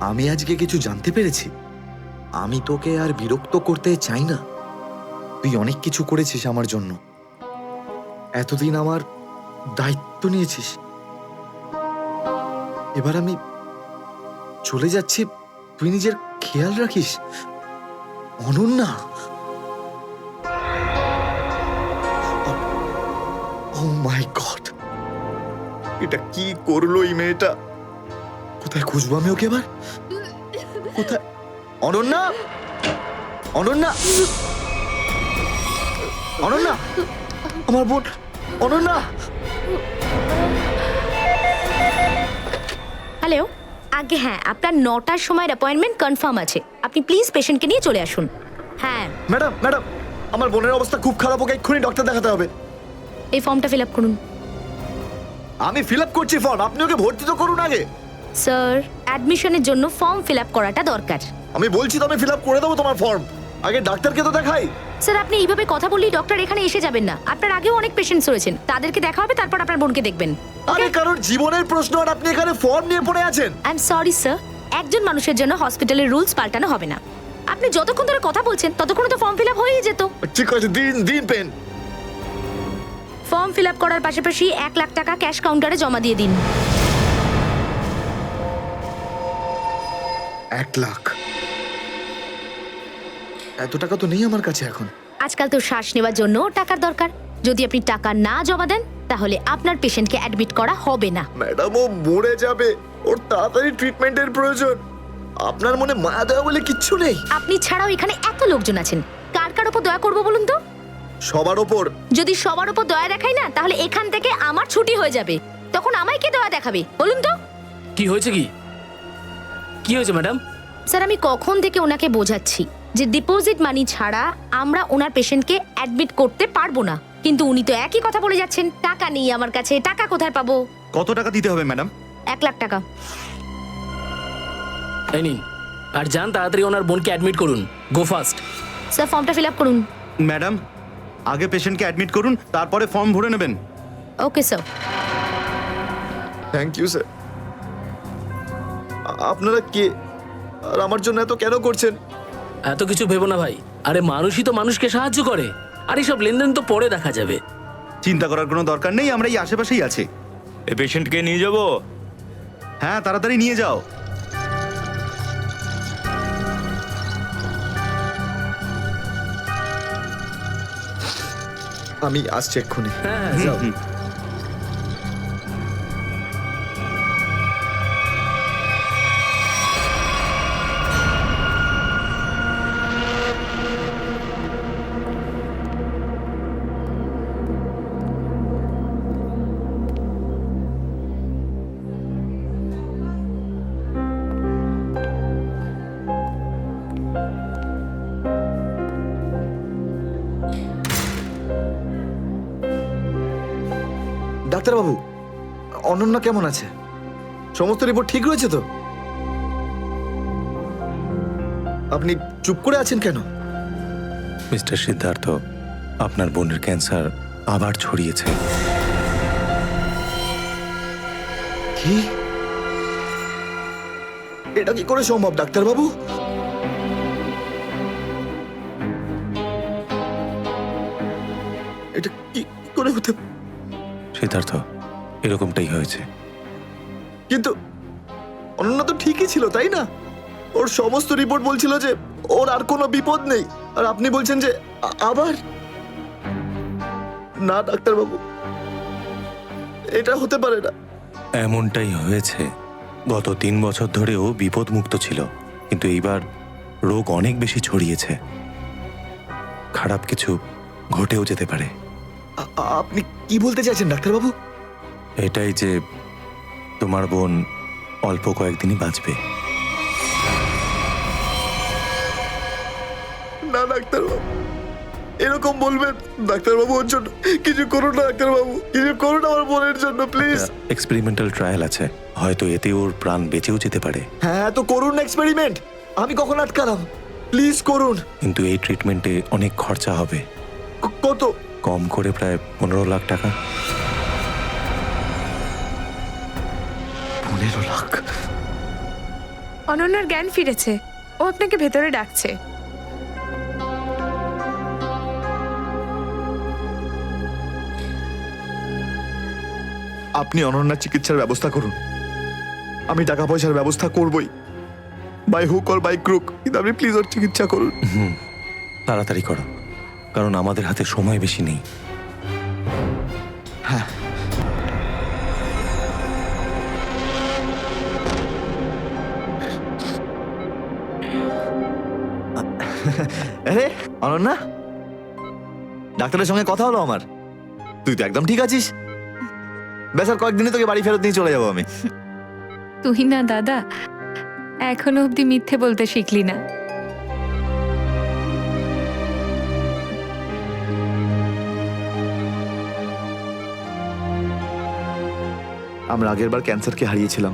আমি আজকে কিছু জানতে পেরেছি। আমি তোকে আর বিরক্ত করতে চাই না। তুই অনেক কিছু করেছিস আমার জন্য, এতদিন আমার দায়িত্ব নিয়েছিস। এবার আমি চলে যাচ্ছি, তুই নিজের খেয়াল রাখিস। অনন্যা, ও মাই গড, এটা কি করলো এই মেয়েটা? কোথায় খুঁজবো আমি ওকে এবার? কোথায়? অনন্যা, অনন্যা, অনন্যা, আমার বোন অনন্যা। হ্যালো, আগে হ্যাঁ, আপনার 9টার সময় অ্যাপয়েন্টমেন্ট কনফার্ম আছে। আপনি প্লিজ পেশেন্টকে নিয়ে চলে আসুন। হ্যাঁ ম্যাডাম, ম্যাডাম, আমার বোনের অবস্থা খুব খারাপ, ওকে এক্ষুনি ডক্টর দেখাতে হবে। এই ফর্মটা ফিল আপ করুন। আমি ফিল আপ করছি ফর্ম, আপনি ওকে ভর্তি তো করুন আগে। স্যার, অ্যাডমিশনের জন্য ফর্ম ফিল আপ করাটা দরকার। আমি বলছি তো আমি ফিল আপ করে দেবো তোমার ফর্ম, আগে ডাক্তারকে তো দেখাই। স্যার, আপনি এইভাবে কথা বললেই ডক্টর এখানে এসে যাবেন না। আপনার আগেও অনেক পেশেন্টস রয়েছেন, তাদেরকে দেখা হবে, তারপর আপনার বোনকে দেখবেন। আরে কারোর জীবনের প্রশ্ন আর আপনি এখানে ফর্ম নিয়ে পড়ে আছেন। আই এম সরি স্যার, একজন মানুষের জন্য হসপিটালের রুলস পাল্টানো হবে না। আপনি যতক্ষণ ধরে কথা বলছেন ততক্ষণ তো ফর্ম ফিল আপ হয়েই যেত। ঠিক আছে, দিন দিন পেন। ফর্ম ফিল আপ করার পাশাপাশি 1 লাখ টাকা ক্যাশ কাউন্টারে জমা দিয়ে দিন। 1 লাখ? এত টাকা তো নেই আমার কাছে এখন। আজকাল তো শ্বাস নেওয়ার জন্য টাকার দরকার। যদি আপনি টাকা না জমা দেন তাহলে আপনার পেশেন্টকে অ্যাডমিট করা হবে না। ম্যাডাম, ও মরে যাবে, ওর তাড়াতাড়ি ট্রিটমেন্টের প্রয়োজন। আপনার মনে মায়া দয়া বলে কিচ্ছু নেই? আপনি ছাড়াও এখানে এত লোকজন আছেন, কার কার উপর দয়া করবো বলুন তো? সবার ওপর। যদি সবার উপর দয়া দেখাই না, তাহলে এখান থেকে আমার ছুটি হয়ে যাবে। তখন আমায় কে দয়া দেখাবে বলুন তো? কি হয়েছে? কি হয়েছে ম্যাডাম? স্যার, আমি কখন থেকে ওনাকে বোঝাচ্ছি যে ডিপোজিট মানি ছাড়া আমরা ওনার পেশেন্টকে অ্যাডমিট করতে পারবো না, কিন্তু উনি তো একই কথা বলে যাচ্ছেন। টাকা নেই আমার কাছে, টাকা কোথায় পাবো? কত টাকা দিতে হবে ম্যাডাম? 1 লাখ টাকা। এই নিন, আর যান তাড়াতাড়ি ওনার বোনকে অ্যাডমিট করুন। Go fast. স্যার, ফর্মটা ফিল আপ করুন। ম্যাডাম, আগে পেশেন্টকে অ্যাডমিট করুন, তারপরে ফর্ম ভরে নেবেন। Okay sir. Thank you sir. আপনারা কে আর আমার জন্য এত কেন করছেন? এত কিছু ভেবো না ভাই, আরে মানুষই তো মানুষকে সাহায্য করে, আর এইসব লেনদেন তো পরে দেখা যাবে। চিন্তা করার কোনো দরকার নেই, আমরা এই আশেপাশেই আছি। এই পেশেন্টকে নিয়ে যাবো। হ্যাঁ, তাড়াতাড়ি নিয়ে যাও। আমি আসছি এক্ষুনি। হ্যাঁ যাও। ডাক্তারবাবু, অনন্যা কেমন আছে? সমস্ত রিপোর্ট ঠিক রয়েছে তো? আপনি চুপ করে আছেন কেন? মিস্টার সিদ্ধার্থ, আপনার বোনের ক্যান্সার আবার ছড়িয়েছে। কি? এটা কি করে সম্ভব ডাক্তারবাবু? এটা কি করে হতে? সিদ্ধার্থ, এরকমটাই হয়েছে। কিন্তু অনন্যা তো ঠিকই ছিল, তাই না? ওর সমস্ত রিপোর্ট বলছিল যে ওর আর কোনো বিপদ নেই, আর আপনি বলছেন যে আবার? না ডাক্তারবাবু, এটা হতে পারে না। এমনটাই হয়েছে। গত 3 বছর ধরেও বিপদমুক্ত ছিল, কিন্তু এইবার রোগ অনেক বেশি ছড়িয়েছে। খারাপ কিছু ঘটেও যেতে পারে। আপনি কি বলতে চাইছেন ডাক্তারবাবু? এটাই যে তোমার বোন অল্প কয়েকদিনই বাঁচবে। না ডাক্তারবাবু, এরকম বলবেন? ডাক্তারবাবু, ওর জন্য কিছু করুন না ডাক্তারবাবু, কিছু করুন আমার বোনের জন্য প্লিজ। এক্সপেরিমেন্টাল ট্রায়াল আছে, হয়তো এতে ওর প্রাণ বেঁচেও যেতে পারে। হ্যাঁ, তো করুন না এক্সপেরিমেন্ট। আমি কখন আটকালাম? প্লিজ করুন। কিন্তু এই ট্রিটমেন্টে অনেক খরচা হবে। কত? কম করে প্রায় 15 লাখ টাকা। 15 লাখ? অনন্যার জ্ঞান ফিরেছে, ও আপনাকে ভেতরে ডাকছে। আপনি অনন্যার চিকিৎসার ব্যবস্থা করুন। আমি টাকা পয়সার ব্যবস্থা করবই, by hook or by crook, কিন্তু আপনি প্লিজ ওর চিকিৎসা করুন। তাড়াতাড়ি করো, কারণ আমাদের হাতে সময় বেশি নেই। হ্যাঁ। আরে অনন্যা, ডাক্তারের সঙ্গে কথা হলো আমার। তুই তো একদম ঠিক আছিস। বেশ, আর কয়েকদিনে তোকে বাড়ি ফেরত নিয়ে চলে যাবো আমি। তুই না দাদা, এখনো অব্দি মিথ্যে বলতে শিখলি না। আমরা আগের বার ক্যান্সারকে হারিয়েছিলাম,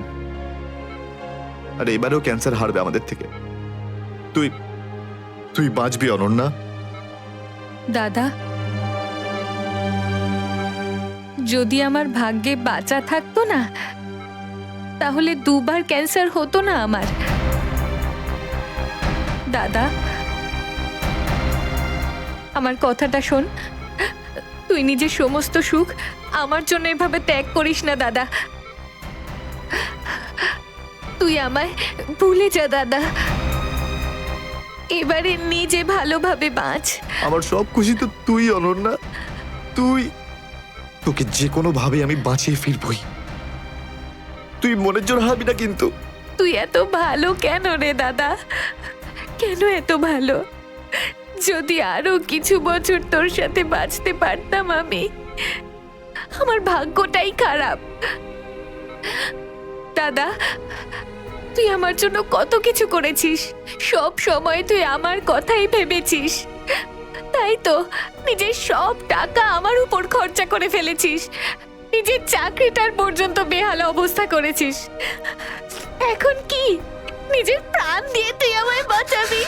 আর এবারেও ক্যান্সার হারবে আমাদের থেকে। তুই তুই বাঁচবি অনন্যা। দাদা, যদি আমার ভাগ্যে বাঁচা থাকতো না, তাহলে 2 বার ক্যান্সার হতো না আমার। দাদা, আমার কথাটা শোন। তুই নিজের সমস্ত সুখ আমার জন্য এভাবে ত্যাগ করিস না দাদা। তুই আমায় ভুলে যা দাদা। এবারে নিজে ভালোভাবে বাঁচ। আমার সব খুশি তো তুই অনন্যা, তুই। তোকে যে কোনো ভাবে আমি বাঁচিয়ে ফিরবই। তুই মনের জোর হারাবি না কিন্তু। তুই এত ভালো কেন রে দাদা? কেন এত ভালো? যদি আরো কিছু বছর তোর সাথে বাঁচতে পারতাম আমি। আমার ভাগ্যটাই খারাপ। দাদা, তুই আমার জন্য কত কিছু করেছিস, সব সময় তুই আমার কথাই ভেবেছিস। তাই তো নিজের সব টাকা আমার উপর খরচা করে ফেলেছিস, নিজের চাকরিটার পর্যন্ত বেহাল অবস্থা করেছিস। এখন কি নিজের প্রাণ দিয়ে তুই আমায় বাঁচাবি?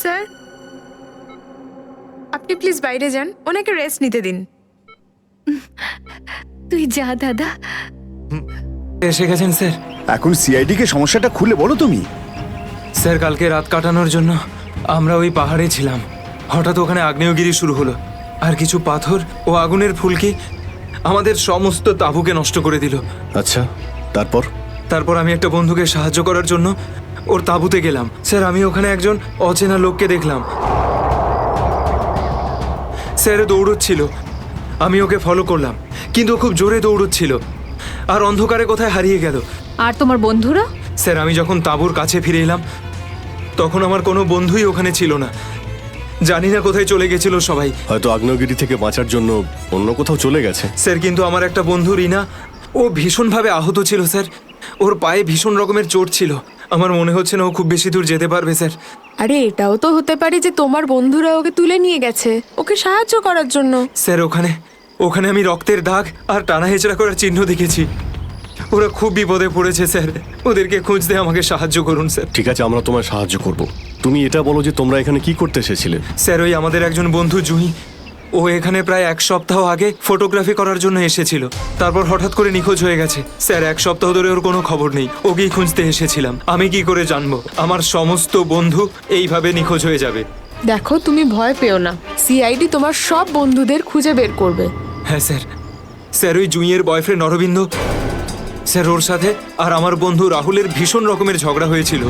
স্যার আপনি প্লিজ বাইরে যান, ওনাকে রেস্ট নিতে দিন। তুই যা দাদা। এসে গেছেন স্যার। এখন সিআইডি কে সমস্যাটা খুলে বলো তুমি। স্যার কালকে রাত কাটানোর জন্য আমরা ওই পাহাড়ে ছিলাম। হঠাৎ ওখানে আগ্নেয়গিরি শুরু হলো, আর কিছু পাথর ও আগুনের ফুলকি আমাদের সমস্ত তাঁবুকে নষ্ট করে দিল। আচ্ছা, তারপর? তারপর আমি একটা বন্ধুকে সাহায্য করার জন্য ওর তাঁবুতে গেলাম। স্যার আমি ওখানে একজন অচেনা লোককে দেখলাম। স্যার দৌড়চ্ছিল, আমি ওকে ফলো করলাম, কিন্তু ও খুব জোরে দৌড়চ্ছিল আর অন্ধকারে কোথায় হারিয়ে গেল। আর তোমার বন্ধুরা? স্যার আমি যখন তাঁবুর কাছে ফিরে এলাম তখন আমার কোনো বন্ধুই ওখানে ছিল না। জানি না কোথায় চলে গেছিল সবাই। হয়তো আগ্নেয়গিরি থেকে বাঁচার জন্য অন্য কোথাও চলে গেছে। স্যার কিন্তু আমার একটা বন্ধু রিনা, ও ভীষণভাবে আহত ছিল স্যার। ওর পায়ে ভীষণ রকমের চোট ছিল। আমার মনে হচ্ছে না ও খুব বেশি দূর যেতে পারবে স্যার। আরে এটাও তো হতে পারে যে তোমার বন্ধুরা ওকে তুলে নিয়ে গেছে ওকে সাহায্য করার জন্য। স্যার ওখানে আমি রক্তের দাগ আর টানা হেঁচড়া করার চিহ্ন দেখেছি। ওরা খুব বিপদে পড়েছে স্যার, ওদেরকে খুঁজতে আমাকে সাহায্য করুন স্যার। ঠিক আছে, আমরা তোমায় সাহায্য করব। তুমি এটা বলো যে তোমরা এখানে কি করতে এসেছিলে? স্যার ওই আমাদের একজন বন্ধু জুহি, ও এখানে প্রায় 1 সপ্তাহ আগে ফটোগ্রাফি করার জন্য এসেছিল। তারপর হঠাৎ করে নিখোঁজ হয়ে গেছে স্যার। 1 সপ্তাহ ধরে ওর কোনো খবর নেই। ওকেই খুঁজতে এসেছিলাম। আমি কি করে জানবো আমার সমস্ত বন্ধু এইভাবে নিখোঁজ হয়ে যাবে? দেখো তুমি ভয় পেও না, সিআইডি তোমার সব বন্ধুদের খুঁজে বের করবে। হ্যাঁ স্যার। স্যার ওই জুঁইয়ের বয়ফ্রেন্ড অরবিন্দ, স্যার ওর সাথে আর আমার বন্ধু রাহুলের ভীষণ রকমের ঝগড়া হয়েছিল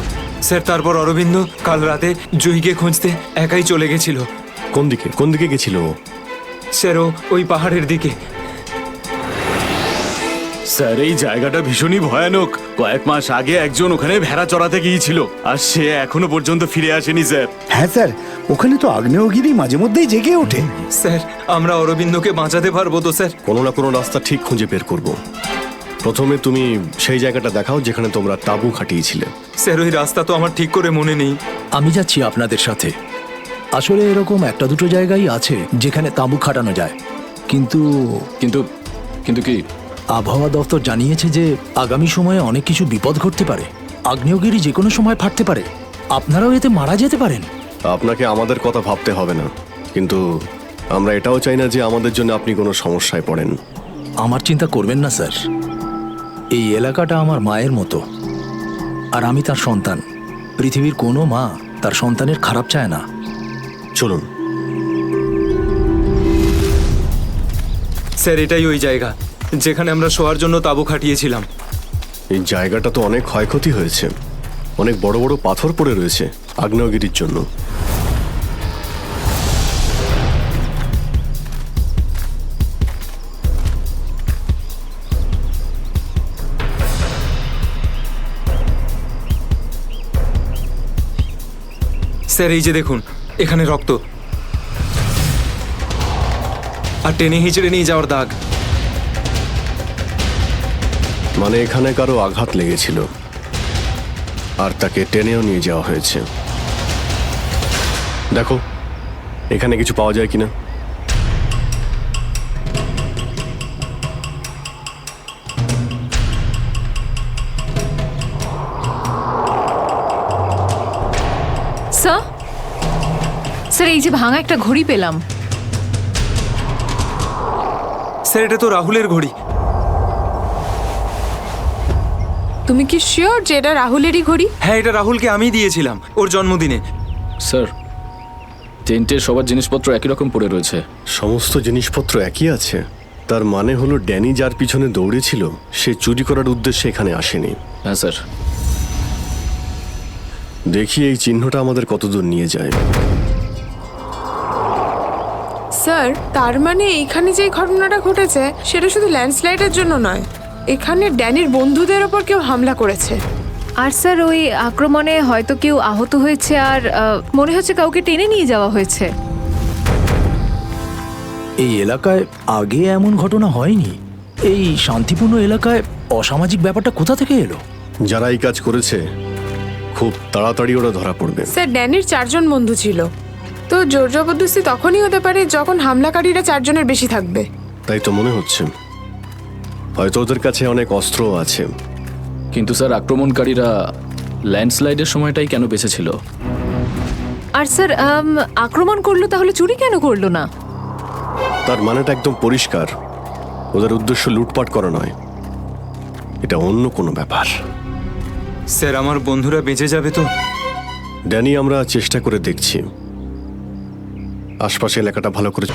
স্যার। তারপর অরবিন্দ কাল রাতে জুঁইকে খুঁজতে একাই চলে গেছিল। কোন দিকে গেছিল ও? স্যার ও ওই পাহাড়ের দিকে। স্যার এই জায়গাটা ভীষণই ভয়ানক। কয়েক মাস আগে একজন ওখানে ভেড়া চড়াতে গিয়েছিল আর সে এখনো পর্যন্ত ফিরে আসেনি স্যার। হ্যাঁ স্যার, ওখানে তো আগ্নেয়গিরি মাঝে মধ্যেই জেগে ওঠে। স্যার আমরা অরবিন্দকে বাঁচাতে পারবো তো স্যার? কোনো না কোনো রাস্তা ঠিক খুঁজে বের করব। প্রথমে তুমি সেই জায়গাটা দেখাও যেখানে তোমরা তাঁবু খাটিয়েছিলে। স্যার ওই রাস্তা তো আমার ঠিক করে মনে নেই। আমি যাচ্ছি আপনাদের সাথে। আসলে এরকম একটা দুটো জায়গায় আছে যেখানে তাঁবু খাটানো যায়, কিন্তু কিন্তু কিন্তু কি? আবহাওয়া দপ্তর জানিয়েছে যে আগামী সময়ে অনেক কিছু বিপদ ঘটতে পারে। আগ্নেয়গিরি যে কোনো সময় ফাটতে পারে, আপনারাও এতে মারা যেতে পারেন। আপনাকে আমাদের কথা ভাবতে হবে না, কিন্তু আমরা এটাও চাই না যে আমাদের জন্য আপনি কোনো সমস্যায় পড়েন। আমার চিন্তা করবেন না স্যার, এই এলাকাটা আমার মায়ের মতো, আর আমি তার সন্তান। পৃথিবীর কোনো মা তার সন্তানের খারাপ চায় না। চলুন। স্যার এটাই ওই জায়গা যেখানে আমরা শোয়ার জন্য তাঁবু খাটিয়েছিলাম। এই জায়গাটা তো অনেক ক্ষয়ক্ষতি হয়েছে, অনেক বড় বড় পাথর পড়ে রয়েছে আগ্নেয়গিরির জন্য। স্যার এই যে দেখুন, এখানে রক্ত আর টেনে হিঁচড়ে নিয়ে যাওয়ার দাগ। মানে এখানে কারো আঘাত লেগেছিল আর তাকে টেনেও নিয়ে যাওয়া হয়েছে। দেখো এখানে কিছু পাওয়া যায় কিনা। স্যার এই যে ভাঙা একটা ঘড়ি পেলাম। স্যার এটা তো রাহুলের ঘড়ি। তুমি কি শিওর যে এটা রাহুলেরই ঘড়ি? হ্যাঁ এটা রাহুলকে আমি দিয়েছিলাম ওর জন্মদিনে। স্যার টেন্টে সবার জিনিসপত্র একই রকম পড়ে রয়েছে। সমস্ত জিনিসপত্র একই আছে? তার মানে হলো ড্যানি যার পিছনে দৌড়েছিল সে চুরি করার উদ্দেশ্যে এখানে আসেনি। হ্যাঁ স্যার। দেখি এই চিহ্নটা আমাদের কতদূর নিয়ে যায়। স্যার তার মানে এখানে যে ঘটনাটা ঘটেছে সেটা শুধু ল্যান্ডস্লাইডের জন্য নয়, এখানে ড্যানির বন্ধুদের ওপর কেউ হামলা করেছে। আর স্যার ওই আক্রমণে হয়তো কেউ আহত হয়েছে, আর মনে হচ্ছে কাউকে টেনে নিয়ে যাওয়া হয়েছে। এই এলাকায় আগে এমন ঘটনা হয়নি। এই শান্তিপূর্ণ এলাকায় অসামাজিক ব্যাপারটা কোথা থেকে এলো? যারা এই কাজ করেছে খুব তাড়াতাড়ি ওরা ধরা পড়বে। স্যার ড্যানির 4 জন বন্ধু ছিল, তো জোর জবরদস্তি তখনই হতে পারে যখন হামলাকারীরা 4 জনের বেশি থাকবে। তাই তো মনে হচ্ছে। হয়তো ওদের কাছে অনেক অস্ত্র আছে। কিন্তু স্যার আক্রমণকারীরা ল্যান্ডস্লাইডের সময়টাই কেন বেঁচেছিল? আর স্যার আক্রমণ করলো তাহলে চুরি কেন করলো না? তার মানেটা একদম পরিষ্কার, ওদের উদ্দেশ্য লুটপাট করা নয়, এটা অন্য কোনো ব্যাপার। স্যার আমার বন্ধুরা বেঁচে যাবে তো? ড্যানি, আমরা চেষ্টা করে দেখছি, আশপাশে এলাকাটা ভালো করে।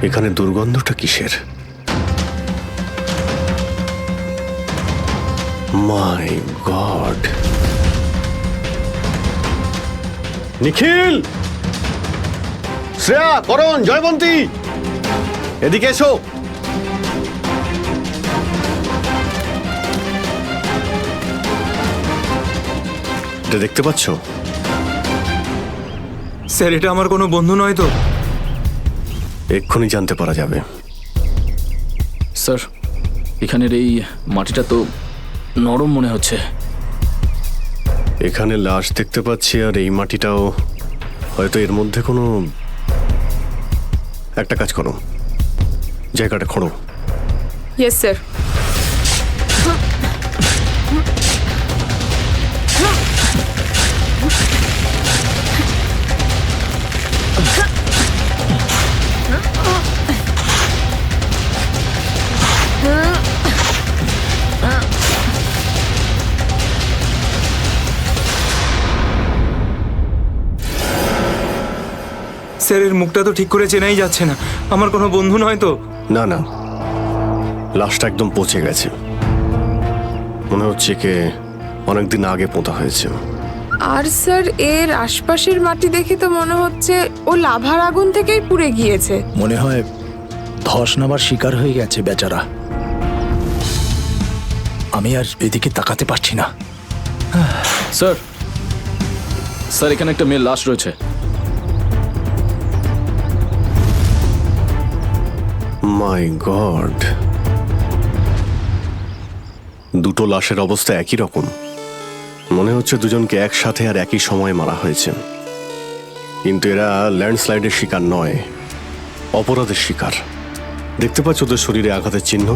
এখানে দুর্গন্ধটা কিসের? মাই গড! নিখিল, শ্রেয়া, করণ, জয়বন্তী, এদিকে এসো। এটা দেখতে পাচ্ছ? স্যার এটা আমার কোনো বন্ধু নয় তো? এক্ষুনি জানতে পারা যাবে। স্যার এখানের এই মাটিটা তো নরম মনে হচ্ছে। এখানে লাশ দেখতে পাচ্ছি, আর এই মাটিটাও হয়তো এর মধ্যে কোনো একটা কাজ করো, জায়গাটা খোঁড়ো। Yes sir. স্যার এর মুখটা তো ঠিক করে চেনাই যাচ্ছে না, আমার কোনো বন্ধু নয় তো? না না, লাশটা একদম পচে গেছে, মনে হচ্ছে কে অনেকদিন আগে পোঁতা হয়েছে। আর স্যার এর আশপাশের মাটি দেখে তো মনে হচ্ছে ও লাভার আগুন থেকেই পুড়ে গিয়েছে। মনে হয় ধস নামার শিকার হয়ে গেছে বেচারা। আমি আর এদিকে তাকাতে পারছি না। স্যার, স্যার এখানে একটা মেয়ের লাশ রয়েছে। মাই গড, দুটো লাশের অবস্থা একই রকম, মনে হচ্ছে দুজনকে একসাথে আর একই সময়ে মারা হয়েছে। কিন্তু এরা ল্যান্ডস্লাইডের শিকার নয়, অপরাধের শিকার। দেখতে পাচ্ছ ওদের শরীরে আঘাতের চিহ্ন?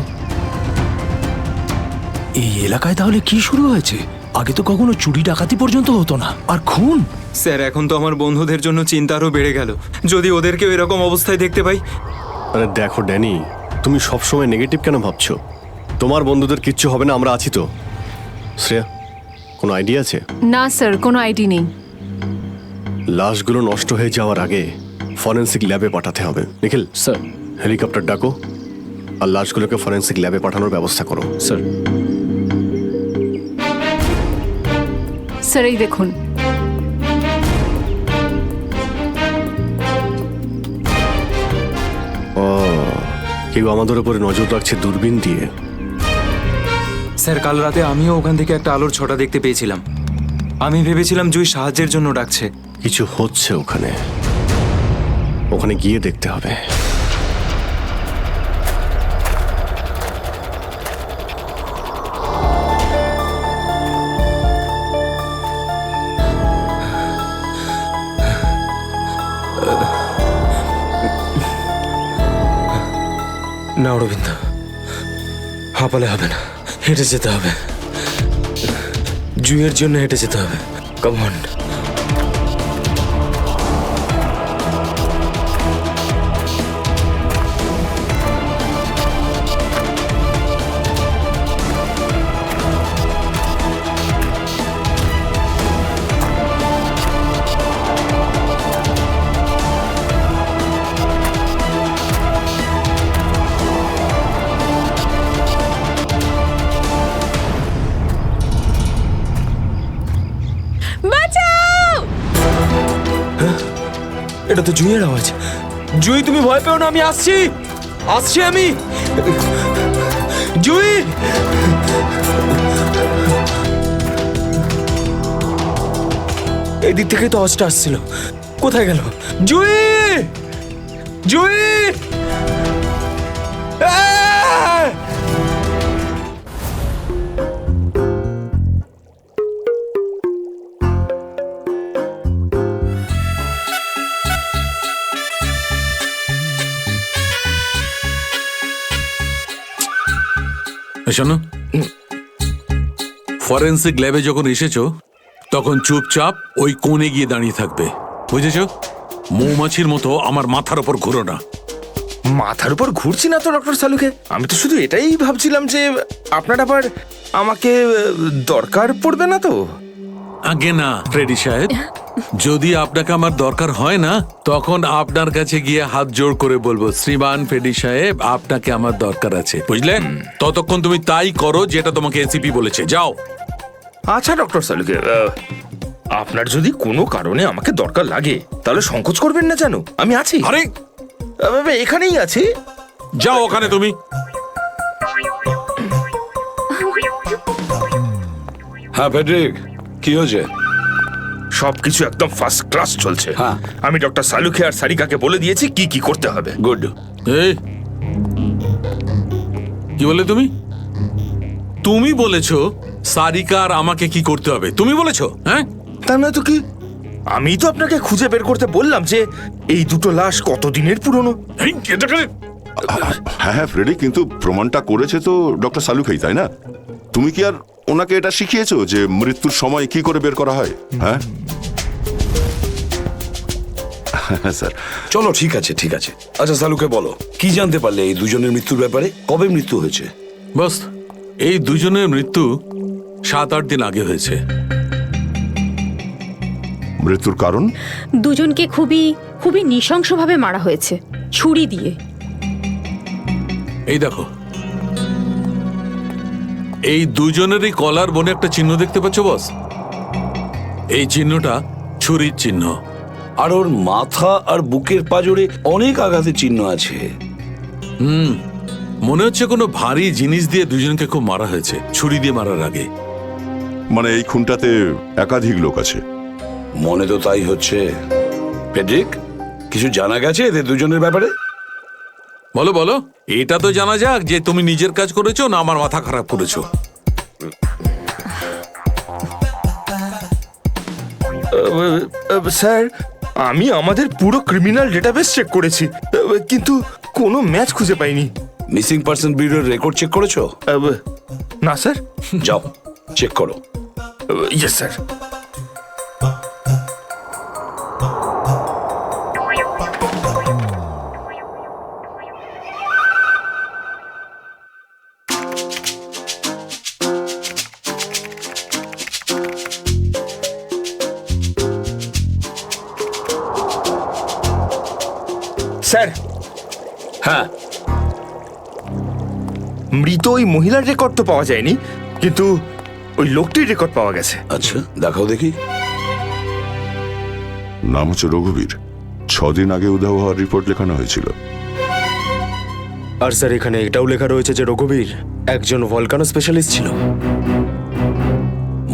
এই এলাকায় তাহলে কি শুরু হয়েছে? আগে তো কখনো চুরি ডাকাতি পর্যন্ত হতো না, আর খুন! স্যার এখন তো আমার বন্ধুদের জন্য চিন্তা আরও বেড়ে গেল, যদি ওদেরকেও এরকম অবস্থায় দেখতে পাই। আরে দেখো ড্যানি, তুমি সবসময় নেগেটিভ কেন ভাবছো? তোমার বন্ধুদের কিচ্ছু হবে না, আমরা আছি তো। শ্রেয়া, কোনো আইডিয়া আছে? না স্যার, কোনো আইডি নেই। লাশগুলো নষ্ট হয়ে যাওয়ার আগে ফরেন্সিক ল্যাবে পাঠাতে হবে। নিখিল স্যার, হেলিকপ্টার ডাকো আর লাশগুলোকে ফরেন্সিক ল্যাবে পাঠানোর ব্যবস্থা করো। স্যার। স্যার এই দেখুন। ও, কেউ আমাদের উপরে নজর রাখছে দূরবীন দিয়ে। স্যার কাল রাতে আমিও ওখান থেকে একটা আলোর ছটা দেখতে পেয়েছিলাম। আমি ভেবেছিলাম জুই সাহায্যের জন্য ডাকছে। কিছু হচ্ছে ওখানে, ওখানে গিয়ে দেখতে হবে। না অরবিন্দ, হাঁপালে হবে না, হেঁটে যেতে হবে। জুইয়ের জন্য হেঁটে যেতে হবে। Come on. এটা তো জুইয়ের আওয়াজ। জুই তুমি ভয় পেও না, আমি আসছি, আসছি আমি। জুই, এই দিক থেকে তো আওয়াজটা আসছিল, কোথায় গেল? জুই, জুই! শোনো, ফরেন্সিক ল্যাবে যখন এসেছো তখন চুপচাপ ওই কোণে গিয়ে দাঁড়িয়ে থাকবে, বুঝেছো? মৌমাছির মতো আমার মাথার ওপর ঘুরো না। মাথার উপর ঘুরছি না তো ডক্টর সালুকে, আমি তো শুধু এটাই ভাবছিলাম যে আপনার আবার আমাকে দরকার পড়বে না তো। আগে না ফ্রেডি সাহেব, যদি আপনাকে আমার দরকার হয় না তখন আপনার কাছে গিয়ে হাত জোড় করে বলবো, শ্রীমান ফ্রেডি সাহেব আপনাকে আমার দরকার আছে, বুঝলেন? ততক্ষণ তুমি তাই করো যেটা তোমাকে এসিপি বলেছে, যাও। আচ্ছা ডক্টর সালুকে, আপনার যদি কোনো কারণে আমাকে দরকার লাগে তাহলে সংকোচ করবেন না, জানো আমি আছি। আরে এখানেই আছি, যাও ওখানে তুমি। হ্যাঁ ফেডরিক, কি হয়েছে? সবকিছু একদম ফার্স্ট ক্লাস চলছে। হ্যাঁ, আমি ডক্টর সালুকে আর সারিকাকে বলে দিয়েছি কি কি করতে হবে। গুড। এই কি বলে তুমি? তুমি বলেছো সারিকা আর আমাকে কি করতে হবে? তুমি বলেছো? হ্যাঁ, তা না তো কি, আমি তো আপনাকে খুঁজে বের করতে বললাম যে এই দুটো লাশ কতদিনের পুরনো। হ্যাঁ হ্যাঁ ফ্রেডি, কিন্তু প্রমাণটা করেছে তো ডক্টর সালুকেই, তাই না? তুমি কি আর ওনাকে এটা শিখিয়েছো যে মৃত্যুর সময় কি করে বের করা হয়? হ্যাঁ স্যার। চলো ঠিক আছে ঠিক আছে। আচ্ছা সালুকে বলো, কি জানতে পারলে এই দুজনের মৃত্যুর ব্যাপারে? কবে মৃত্যু হয়েছে? বস, এই দুজনের মৃত্যু 7-8 দিন আগে হয়েছে। মৃত্যুর কারণ? দুজনকে খুবই খুবই নৃশংসভাবে মারা হয়েছে, ছুরি দিয়ে। এই দেখো, এই দুজনেরই কলার বনে একটা চিহ্ন দেখতে পাচ্ছ বস? এই চিহ্নটা ছুরির চিহ্ন। আর ওর মাথা আর বুকের পাজরে অনেক আঘাতের চিহ্ন আছে। মনে হচ্ছে কোনো ভারী জিনিস দিয়ে দুজনকে খুব মারা হয়েছে, ছুরি দিয়ে মারার আগে। মানে এই খুনটাতে একাধিক লোক আছে? মনে তো তাই হচ্ছে। ফেডরিক, কিছু জানা গেছে এদের দুজনের ব্যাপারে? বলো বলো, এটা তো জানা যাক যে তুমি নিজের কাজ করেছো না আমার মাথা খারাপ করেছো। স্যার, আমি আমাদের পুরো ক্রিমিনাল ডেটাবেস চেক করেছি, কিন্তু কোনো ম্যাচ খুঁজে পাইনি। মিসিং পারসন ব্যুরোর রেকর্ড চেক করেছো? না স্যার। যাও চেক করো। Yes sir. স্যার। হ্যাঁ, মৃত ওই মহিলার রেকর্ড তো পাওয়া যায়নি, কিন্তু ওই লোকটির রেকর্ড পাওয়া গেছে। আচ্ছা দেখাও দেখি। নাম হচ্ছে রঘুবীর। 6 দিন আগে উধাও হওয়ার রিপোর্ট লেখানো হয়েছিল। আর স্যার এখানে এটাও লেখা রয়েছে যে রঘুবীর একজন ভলকানো স্পেশালিস্ট ছিল।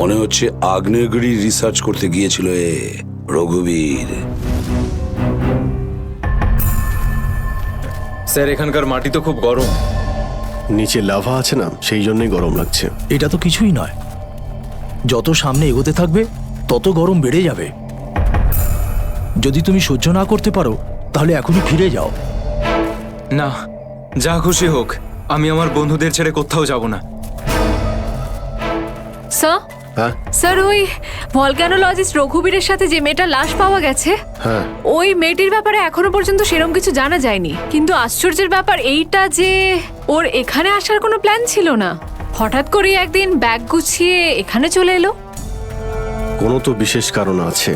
মনে হচ্ছে আগ্নেয়গিরি রিসার্চ করতে গিয়েছিল এ রঘুবীর। স্যার এখানকার মাটি তো খুব গরম। নিচে লাভা আছে না, সেই জন্যই গরম লাগছে। এটা তো কিছুই নয়, যত সামনে এগোতে থাকবে তত গরম বেড়ে যাবে। যদি তুমি সহ্য না করতে পারো তাহলে এখনই ফিরে যাও। না, যা খুশি হোক, আমি আমার বন্ধুদের ছেড়ে কোথাও যাব না। স্যার, স্যার ওই ভলকানোলজিস্ট রঘুবীরের সাথে যে মেয়েটার লাশ পাওয়া গেছে, ওই মেয়েটির ব্যাপারে এখনো পর্যন্ত সেরকম কিছু জানা যায়নি। কিন্তু আশ্চর্যের ব্যাপার এইটা যে ওর এখানে আসার কোনো প্ল্যান ছিল না, হঠাৎ করে একদিন ব্যাগ গুছিয়ে এখানে চলে এলো। কোনো তো বিশেষ কারণ আছে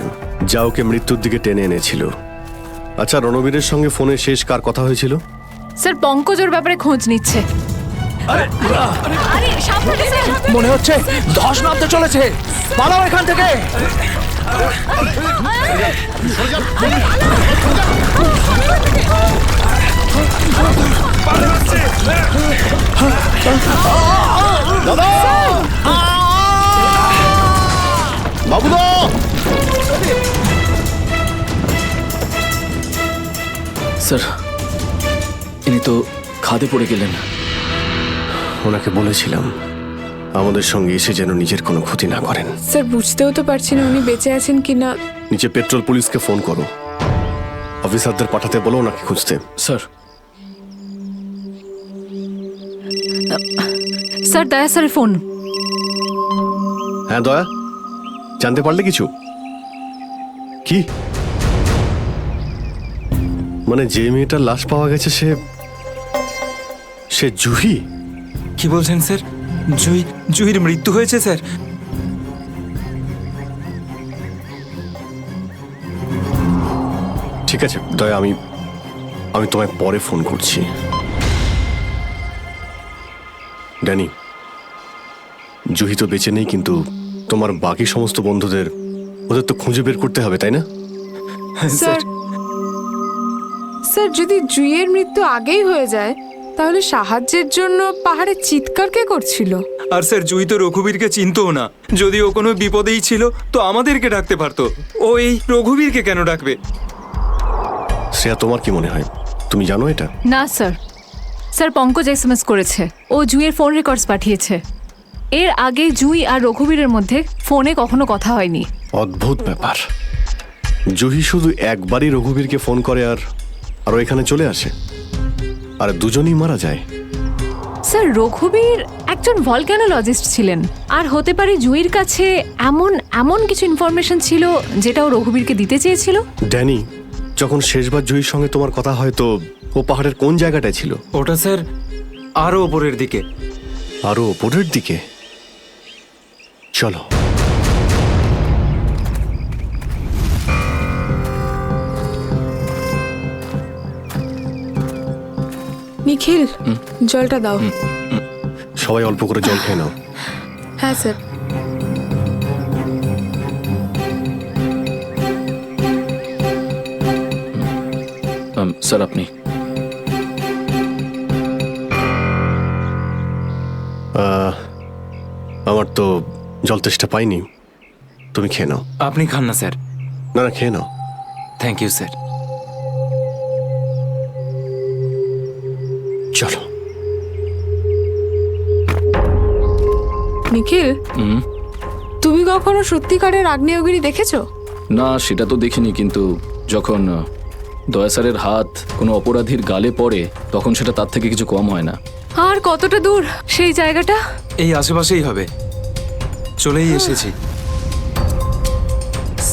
যা ওকে মৃত্যুর দিকে টেনে এনেছিল। আচ্ছা, রণবীরের সঙ্গে ফোনে শেষ কার কথা হয়েছিল? স্যার পঙ্কজ ওর ব্যাপারে খোঁজ নিচ্ছে। মনে হচ্ছে ধস নামতে চলেছে, পালাও এখান থেকে। বাবুদা, স্যার ইনি তো খাদে পড়ে গেলেন। ওনাকে বলেছিলাম আমাদের সঙ্গে এসে যেন নিজের কোনো ক্ষতি না করেন। স্যার বুঝতেও তো পারছি না উনি বেঁচে আছেন কিনা। নিচে পেট্রোল পুলিশকে ফোন করো, অফিসারদের পাঠাতে বলো ওনাকে খুঁজতে। স্যার স্যার দয়া স্যারের ফোন। হ্যাঁ দয়া, জানতে পারলে কিছু? কি মানে যে মেয়েটার লাশ পাওয়া গেছে সে জুহি? কি বলছেন স্যার? জুহির মৃত্যু হয়েছে স্যার? ঠিক আছে দয়া, আমি তোমায় পরে ফোন করছি। ড্যানি, জুহি তো বেঁচে নেই, কিন্তু তোমার বাকি সমস্ত বন্ধুদের ওদের তো খুঁজে বের করতে হবে, তাই না? স্যার স্যার যদি জুইয়ের মৃত্যু আগেই হয়ে যায় তাহলে সাহায্যের জন্য পাহাড়ে চিৎকার কে করছিল? আর স্যার জুই তো রঘুবীরকে চিনতও না। যদি ও কোনো বিপদেই ছিল তো আমাদেরকে ডাকতে পারতো। ও এই রঘুবীরকে কেন ডাকবে? শ্রেয়া, তোমার কি মনে হয়? তুমি জানো এটা? না স্যার, স্যার পঙ্কজ এসএমএস করেছে, ও জুইয়ের ফোন রেকর্ডস পাঠিয়েছে। এর আগে জুই আর রঘুবীরের মধ্যে ফোনে কখনো কথা হয়নি। অদ্ভুত ব্যাপার, জুহি শুধু একবারই রঘুবীরকে ফোন করে আর ও এখানে চলে আসে, আর দুজনেই মারা যায়। স্যার রঘুবীর একজন ভলক্যানোলজিস্ট ছিলেন, আর হতে পারে জুইয়ের কাছে এমন কিছু ইনফরমেশন ছিল যেটা ও রঘুবীরকে দিতে চেয়েছিল। ড্যানি, যখন শেষবার জুহির সঙ্গে তোমার কথা হয় তো ও পাহাড়ের কোন জায়গাটায় ছিল? ওটা স্যার আরো ওপরের দিকে। আরো ওপরের দিকে? চলো। নিখিল, জলটা দাও। সবাই অল্প করে জল খেয়ে নাও। হ্যাঁ স্যার। স্যার আপনি? আমার তো জল তেষ্টা পাইনি, তুমি খেয়ে নাও। আপনি খান না স্যার। না না, খেয়ে নাও। Thank you sir. চলো। নিখিল, তুমি কখনো সত্যিকারের আগ্নেয়গিরি দেখেছো? না, সেটা তো দেখিনি, কিন্তু যখন দয়া স্যারের হাত কোনো অপরাধীর গালে পড়ে তখন সেটা তার থেকে কিছু কম হয় না। আর কতটা দূর সেই জায়গাটা? এই আশেপাশেই হবে, চলেই এসেছি।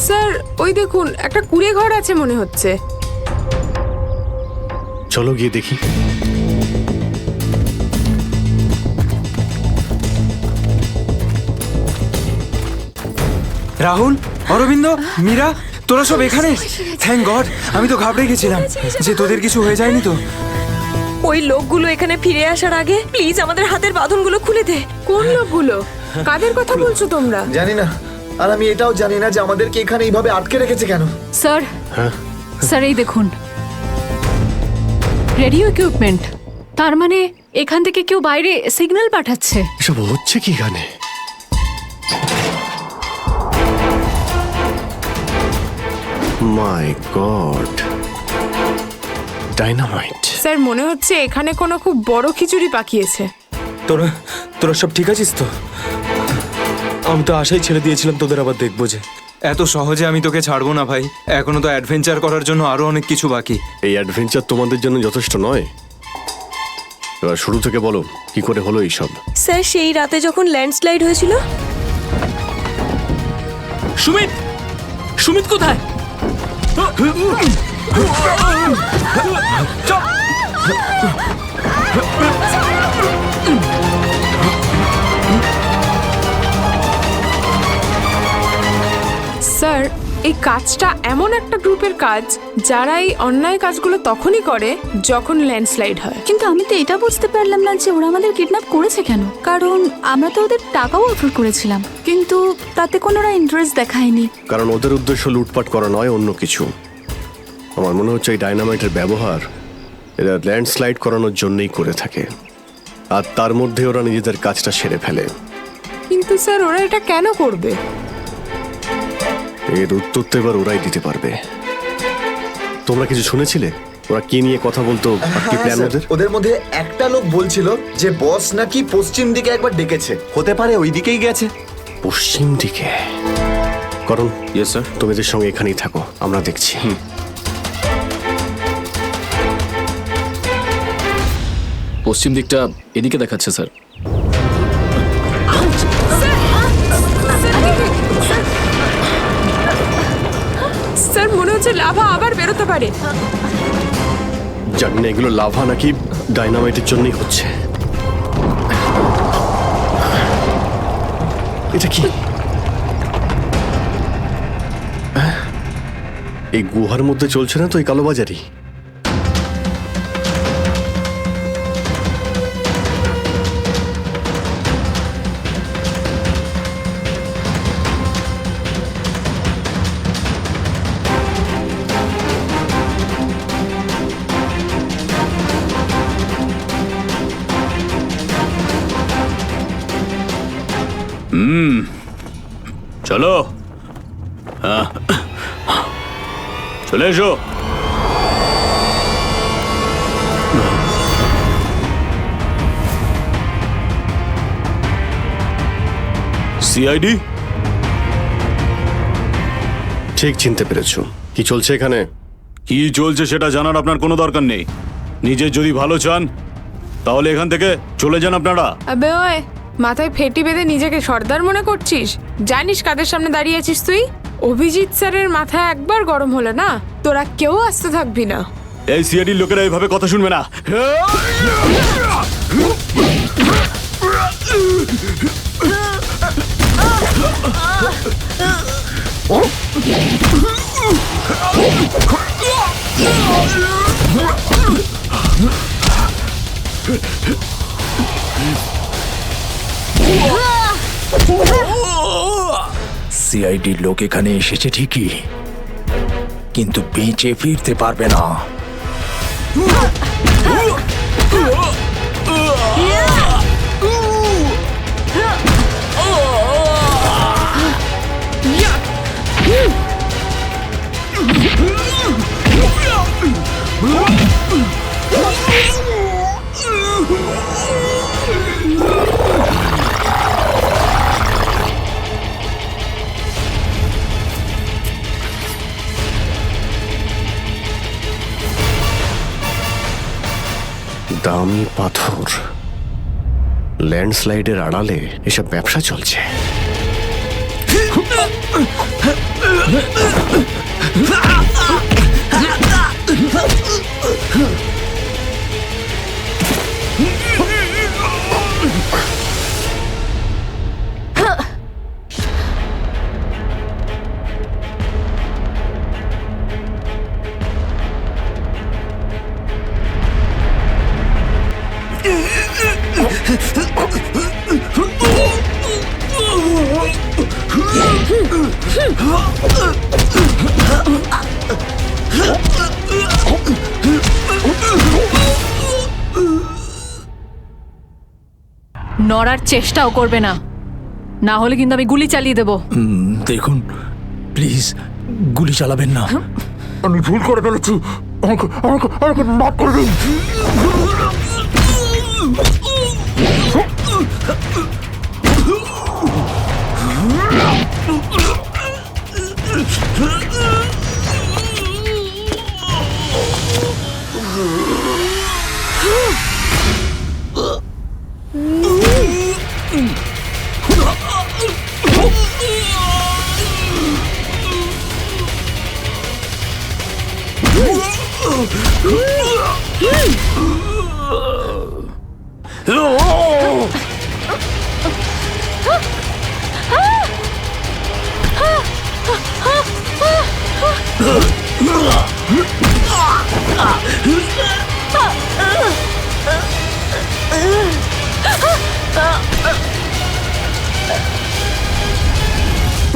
স্যার ওই দেখুন, একটা কুঁড়ে ঘর আছে মনে হচ্ছে। চলো গিয়ে দেখি। রাহুল, অরবিন্দ, মীরা, তোরা সব এখানে? থ্যাংক গড, আমি তো ঘাবড়ে গেছিলাম যে তোদের কিছু হয়ে যায়নি তো। ওই লোকগুলো এখানে ফিরে আসার আগে প্লিজ আমাদের হাতের বাঁধনগুলো খুলে দে। কোন লোকগুলো? কাদের কথা বলছো তোমরা? জানি না, আর আমি এটাও জানি না যে আমাদেরকে এখানে এইভাবে আটকে রেখেছে কেন। স্যার, স্যার এই দেখুন, রেডিও ইকুইপমেন্ট। তার মানে এখান থেকে কেউ বাইরে সিগন্যাল পাঠাচ্ছে। এসব হচ্ছে কি এখানে? মাই গড, ডাইনামাইট। স্যার মনে হচ্ছে এখানে কোনো খুব বড় খিচুড়ি পাকিয়েছে। তোরা সব ঠিক আছিস তো? আমি তো আশাই ছেড়ে দিয়েছিলাম তোদের আবার দেখবো যে। এত সহজে আমি তোকে ছাড়বো না ভাই, এখনো তো অ্যাডভেঞ্চার করার জন্য আরো অনেক কিছু বাকি। এই অ্যাডভেঞ্চার তোমাদের জন্য যথেষ্ট নয়? এবার শুরু থেকে বলো, কি করে হলো এইসব? স্যার সেই রাতে যখন ল্যান্ডস্লাইড হয়েছিল। সুমিত, সুমিত কোথায়? স্যার এই কাজটা এমন একটা গ্রুপের কাজ যারা এই অন্যায় কাজগুলো তখনই করে যখন ল্যান্ডস্লাইড হয়। কিন্তু আমি তো এটা বুঝতে পারলাম না যে ওরা আমাদের কিডন্যাপ করেছে কেন, কারণ আমরা তো ওদের টাকাও অফার করেছিলাম, কিন্তু তাতে কোনো ওরা ইন্টারেস্ট দেখায়নি। কারণ ওদের উদ্দেশ্য লুটপাট করা নয়, অন্য কিছু। আমার মনে হচ্ছে এই ডাইনামাইটের ব্যবহার এরা ল্যান্ডস্লাইড করানোর জন্যই করে থাকে, আর তার মধ্যে ওরা নিজেদের কাজটা সেরে ফেলে। কিন্তু স্যার ওরা এটা কেন করবে? এর উত্তর তো এবার ওরাই দিতে পারবে। তোমরা কিছু শুনেছিলে ওরা কি নিয়ে কথা বলতো? আর কি প্ল্যান ওদের? ওদের মধ্যে একটা লোক বলছিল যে বস নাকি পশ্চিম দিকে একবার ডেকেছে, হতে পারে ওই দিকেই গেছে। পশ্চিম দিকে? করণ, ইয়েস স্যার, তুমি এদের সঙ্গে এখানেই থাকো, আমরা দেখছি। পশ্চিম দিকটা এদিকে দেখাচ্ছে স্যার। স্যার মনে হচ্ছে লাভা আবার বেরোতে পারে। জানি না এগুলো লাভা নাকি ডাইনামাইটের জন্যই হচ্ছে। এটা কি? এই গুহার মধ্যে চলছে না তো এই কালোবাজারি? চলো, চলে এসো। সিআইডি? ঠিক চিনতে পেরেছো। কি চলছে এখানে? কি চলছে সেটা জানার আপনার কোনো দরকার নেই। নিজের যদি ভালো চান তাহলে এখান থেকে চলে যান আপনারা। আবে ওই, মাথায় ফেটি বেঁধে নিজেকে সর্দার মনে করছিস? জানিস কাদের সামনে দাঁড়িয়ে আছিস তুই? অভিজিৎ স্যারের মাথা একবার গরম হলো না, তোরা কেউ আসতে থাকবি না। এই সিআইডির লোকেরা এইভাবে কথা শুনবে না। সিআইডির লোক এখানে এসেছে ঠিকই, কিন্তু বেঁচে ফিরতে পারবে না। দামি পাথর, ল্যান্ডস্লাইডের আড়ালে এসব ব্যবসা চলছে। নড়ার চেষ্টাও করবে না, না হলে কিন্তু আমি গুলি চালিয়ে দেবো। দেখুন প্লিজ, গুলি চালাবেন না। আমি ভুল করে ফেলেছি, আমাকে আমাকে আমাকে মাফ করে দিন।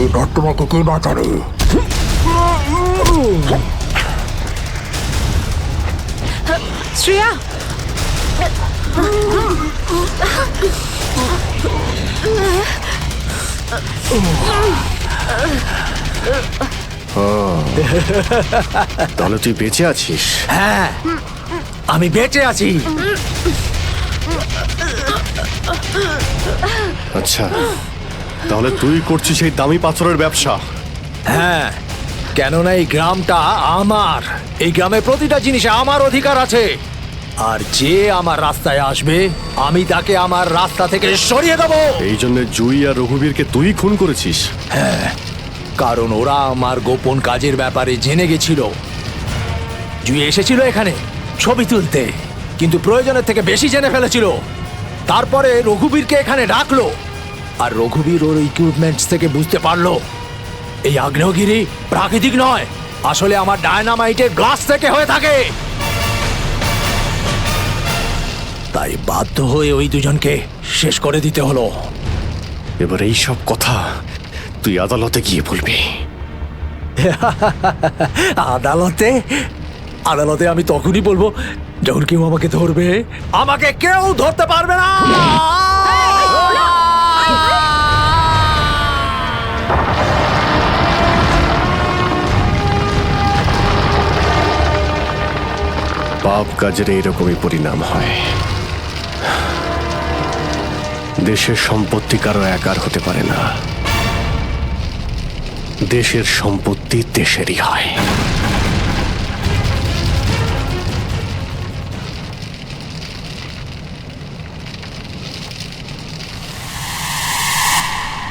এবার তোমাকে কে বাঁচাবে? শ্রেয়া, তাহলে তুই বেঁচে আছিস? হ্যাঁ, আমি বেঁচে আছি। আচ্ছা, তাহলে তুই করছিস এই দামি পাথরের ব্যবসা? হ্যাঁ, কেননা এই গ্রামটা আমার। এই গ্রামে প্রতিটা জিনিসে আমার অধিকার আছে, আর যে আমার রাস্তায় আসবে আমি তাকে আমার রাস্তা থেকে সরিয়ে দেবো। এই জন্য জুই আর রঘুবীরকে তুই খুন করেছিস? হ্যাঁ, কারণ ওরা আমার গোপন কাজের ব্যাপারে জেনে গেছিল। জুই এসেছিল এখানে ছবি তুলতে, কিন্তু প্রয়োজনের থেকে বেশি জেনে ফেলেছিল। তারপরে রঘুবীরকে এখানে ডাকলো, আর রঘুবীর ওর ইকুইপমেন্টস থেকে বুঝতে পারলো এই আগ্নেয়গিরি প্রাকৃতিক নয়, আসলে আমার ডায়নামাইটের গ্লাস থেকে হয়ে থাকে। তাই বাধ্য হয়ে ওই দুজনকে শেষ করে দিতে হলো। এবার এই সব কথা তুই আদালতে গিয়ে বলবি। আদালতে আদালতে আমি তখনই বলবো যখন কেউ আমাকে ধরবে। আমাকে কেউ ধরতে পারবে না। পাপ কাজের এইরকমই পরিণাম হয়। দেশের সম্পত্তি কারো একার হতে পারে না, দেশের সম্পত্তি দেশেরই হয়।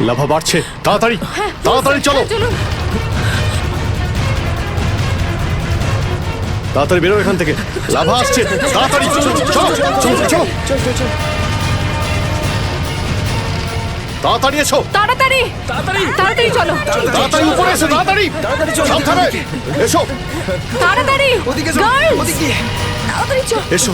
লাভা বাড়ছে, তাড়াতাড়ি তাড়াতাড়ি চলো, তাড়াতাড়ি বেরো এখান থেকে। লাভা আসছে, তাড়াতাড়ি চলো চলো চলো চলো, তাড়াতাড়ি এসো, তাড়াতাড়ি তাড়াতাড়ি তাড়াতাড়ি চলো, তাড়াতাড়ি উপরে এসো, তাড়াতাড়ি সাবধানে এসো, তাড়াতাড়ি ওদিকে গার্লস ওদিকে তাড়াতাড়ি চলো এসো।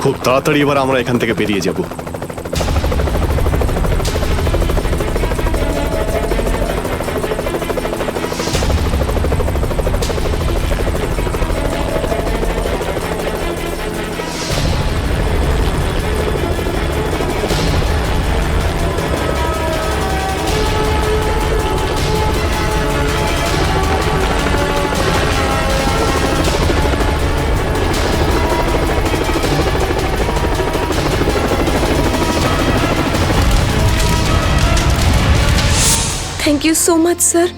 খুব তাড়াতাড়ি এবার আমরা এখান থেকে বেরিয়ে যাব। Thank you so much sir.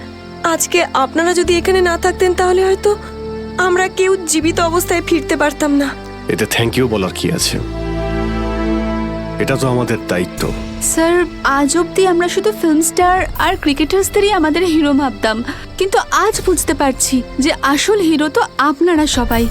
আজকে আপনারা যদি এখানে না থাকতেন তাহলে হয়তো আমরা কেউ জীবিত অবস্থায় ফিরতে পারতাম না। এতে থ্যাংক ইউ বলার কি আছে, এটা তো আমাদের দায়িত্ব। স্যার, আজ অবধি আমরা শুধু ফিল্ম স্টার আর ক্রিকেটার্সদেরই আমাদের হিরো ভাবতাম, কিন্তু আজ বুঝতে পারছি যে আসল হিরো তো আপনারা সবাই।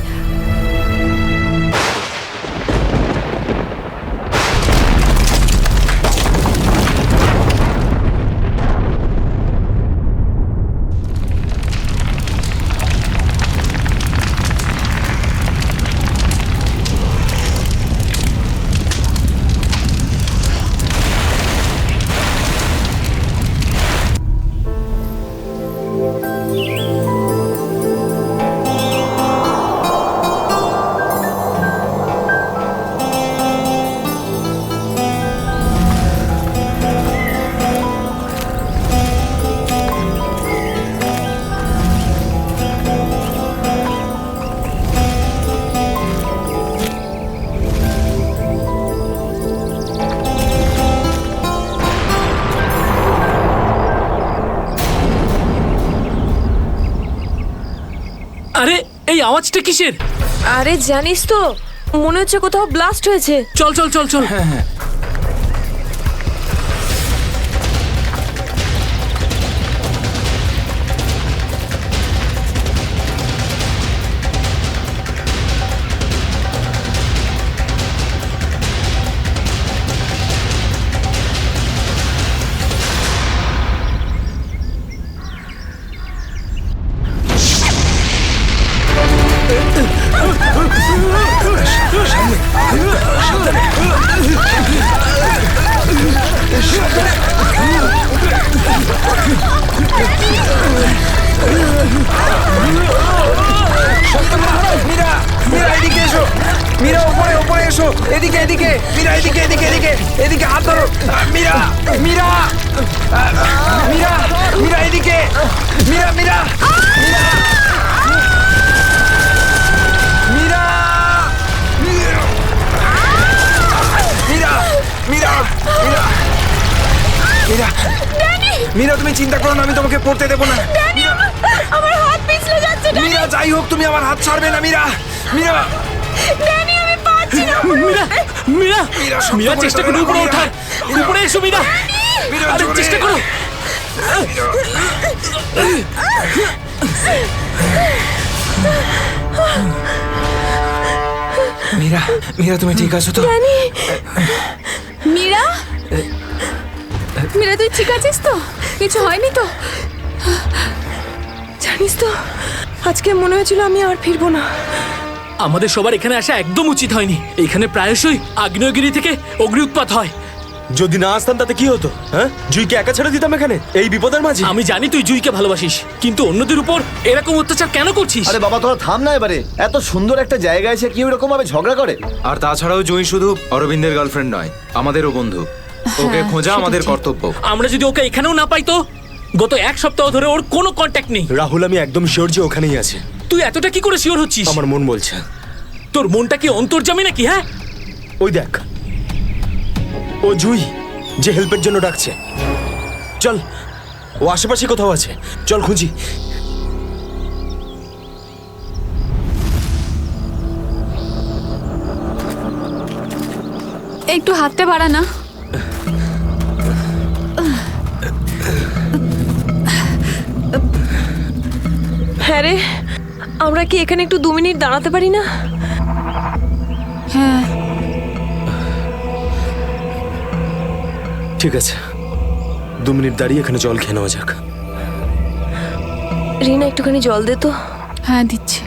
আরে এই আওয়াজটা কিসের? আরে জানিস তো, মনে হচ্ছে কোথাও ব্লাস্ট হয়েছে। চল চল চল চল। হ্যাঁ হ্যাঁ মীরা, মীরা এদিকে এসো, মীরা ওপরে ওপরে এসো, এদিকে এদিকে মীরা, এদিকে এদিকে এদিকে এদিকে হাত ধরো। মীরা মীরা মীরা মীরা এদিকে মীরা মীরা মীরা মীরা মীরা মীরা মীরা মীরা মীরা তুমি চিন্তা করো না, আমি তোমাকে পড়তে দেবো না। আমার হাত পিছলে যাচ্ছে। মীরা যাই হোক তুমি আমার হাত ছাড়বে না। মীরা মীরা ড্যানি, আমি পারছি না। মীরা মীরা মীরা চেষ্টা করো উপরে ওঠার। উপরে এসো মীরা, আরে চেষ্টা করো। মীরা মীরা তুমি ঠিক আছো তো? মীরা মীরা তুই ঠিক আছিস তো? কিছু হয়নি তো? জানিস তো, আজকে মনে হয়েছিল আমি আর ফিরবো না। আমাদের সবার এখানে আসা একদম উচিত হয়নি। এখানে প্রায়শই আগ্নেয়গিরি থেকে অগ্নি উৎপাত হয়। যদি না আসতাম তাতে কি হতো? হ্যাঁ, জুইকে একা ছেড়ে দিতাম এখানে এই বিপদের মাঝে? আমি জানি তুই জুইকে ভালোবাসিস, কিন্তু অন্যদের উপর এরকম অত্যাচার কেন করছিস? আরে বাবা তোরা থাম না এবারে। এত সুন্দর একটা জায়গায় এসে কি এরকম ভাবে ঝগড়া করে? আর তাছাড়াও জুঁই শুধু অরবিন্দের গার্লফ্রেন্ড নয়, আমাদেরও বন্ধু। ওকে খোঁজা আমাদের কর্তব্য। আমরা যদি ওকে এখানেও না পাই তো? গত এক সপ্তাহ ধরে ওর কোনো কন্ট্যাক্ট নেই। রাহুল, আমি একদম শিওর যে ওখানেই আছে। তুই এতটা কি করে শিওর হচ্ছিস? আমার মন বলছে। তোর মনটা কি অন্তর্যামী নাকি? হ্যাঁ, ওই দেখ, ও জুই যে হেল্পের জন্য ডাকছে। চল, ও আশেপাশে কোথাও আছে, চল খুঁজি। একটু হাতটা বাড়া না। হ্যাঁ রে, আমরা কি এখানে একটু 2 মিনিট দাঁড়াতে পারি না? হ্যাঁ ঠিক আছে, 2 মিনিট দাঁড়িয়ে এখানে জল খেয়ে নেওয়া যাক। রিনা, একটুখানি জল দে তো। হ্যাঁ দিচ্ছি।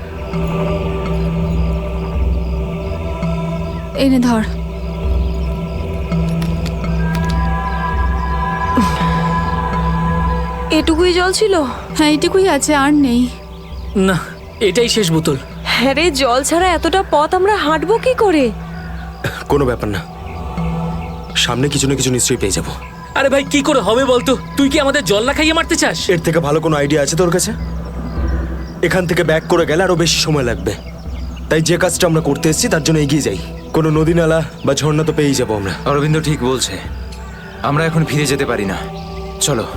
এনে ধর। এটুকুই জল ছিল? হ্যাঁ এইটুকুই আছে, আর নেই। না, এটাই শেষ বোতল। হ্যাঁ রে, জল ছাড়া এতটা পথ আমরা হাঁটবো কি করে? কোনো ব্যাপার না, সামনে কিছু না কিছু নিশ্চয়ই পেয়ে যাবো। আরে ভাই, কি করে হবে বলতো? তুই কি আমাদের জল না খাইয়ে মারতে চাস? এর থেকে ভালো কোনো আইডিয়া আছে তোর কাছে? এখান থেকে ব্যাক করে গেলে আরো বেশি সময় লাগবে। তাই যে কাজটা আমরা করতে এসেছি তার জন্য এগিয়ে যাই। কোনো নদী নালা বা ঝর্ণা তো পেয়েই যাবো আমরা। অরবিন্দ ঠিক বলছে, আমরা এখন ফিরে যেতে পারি না। চলো।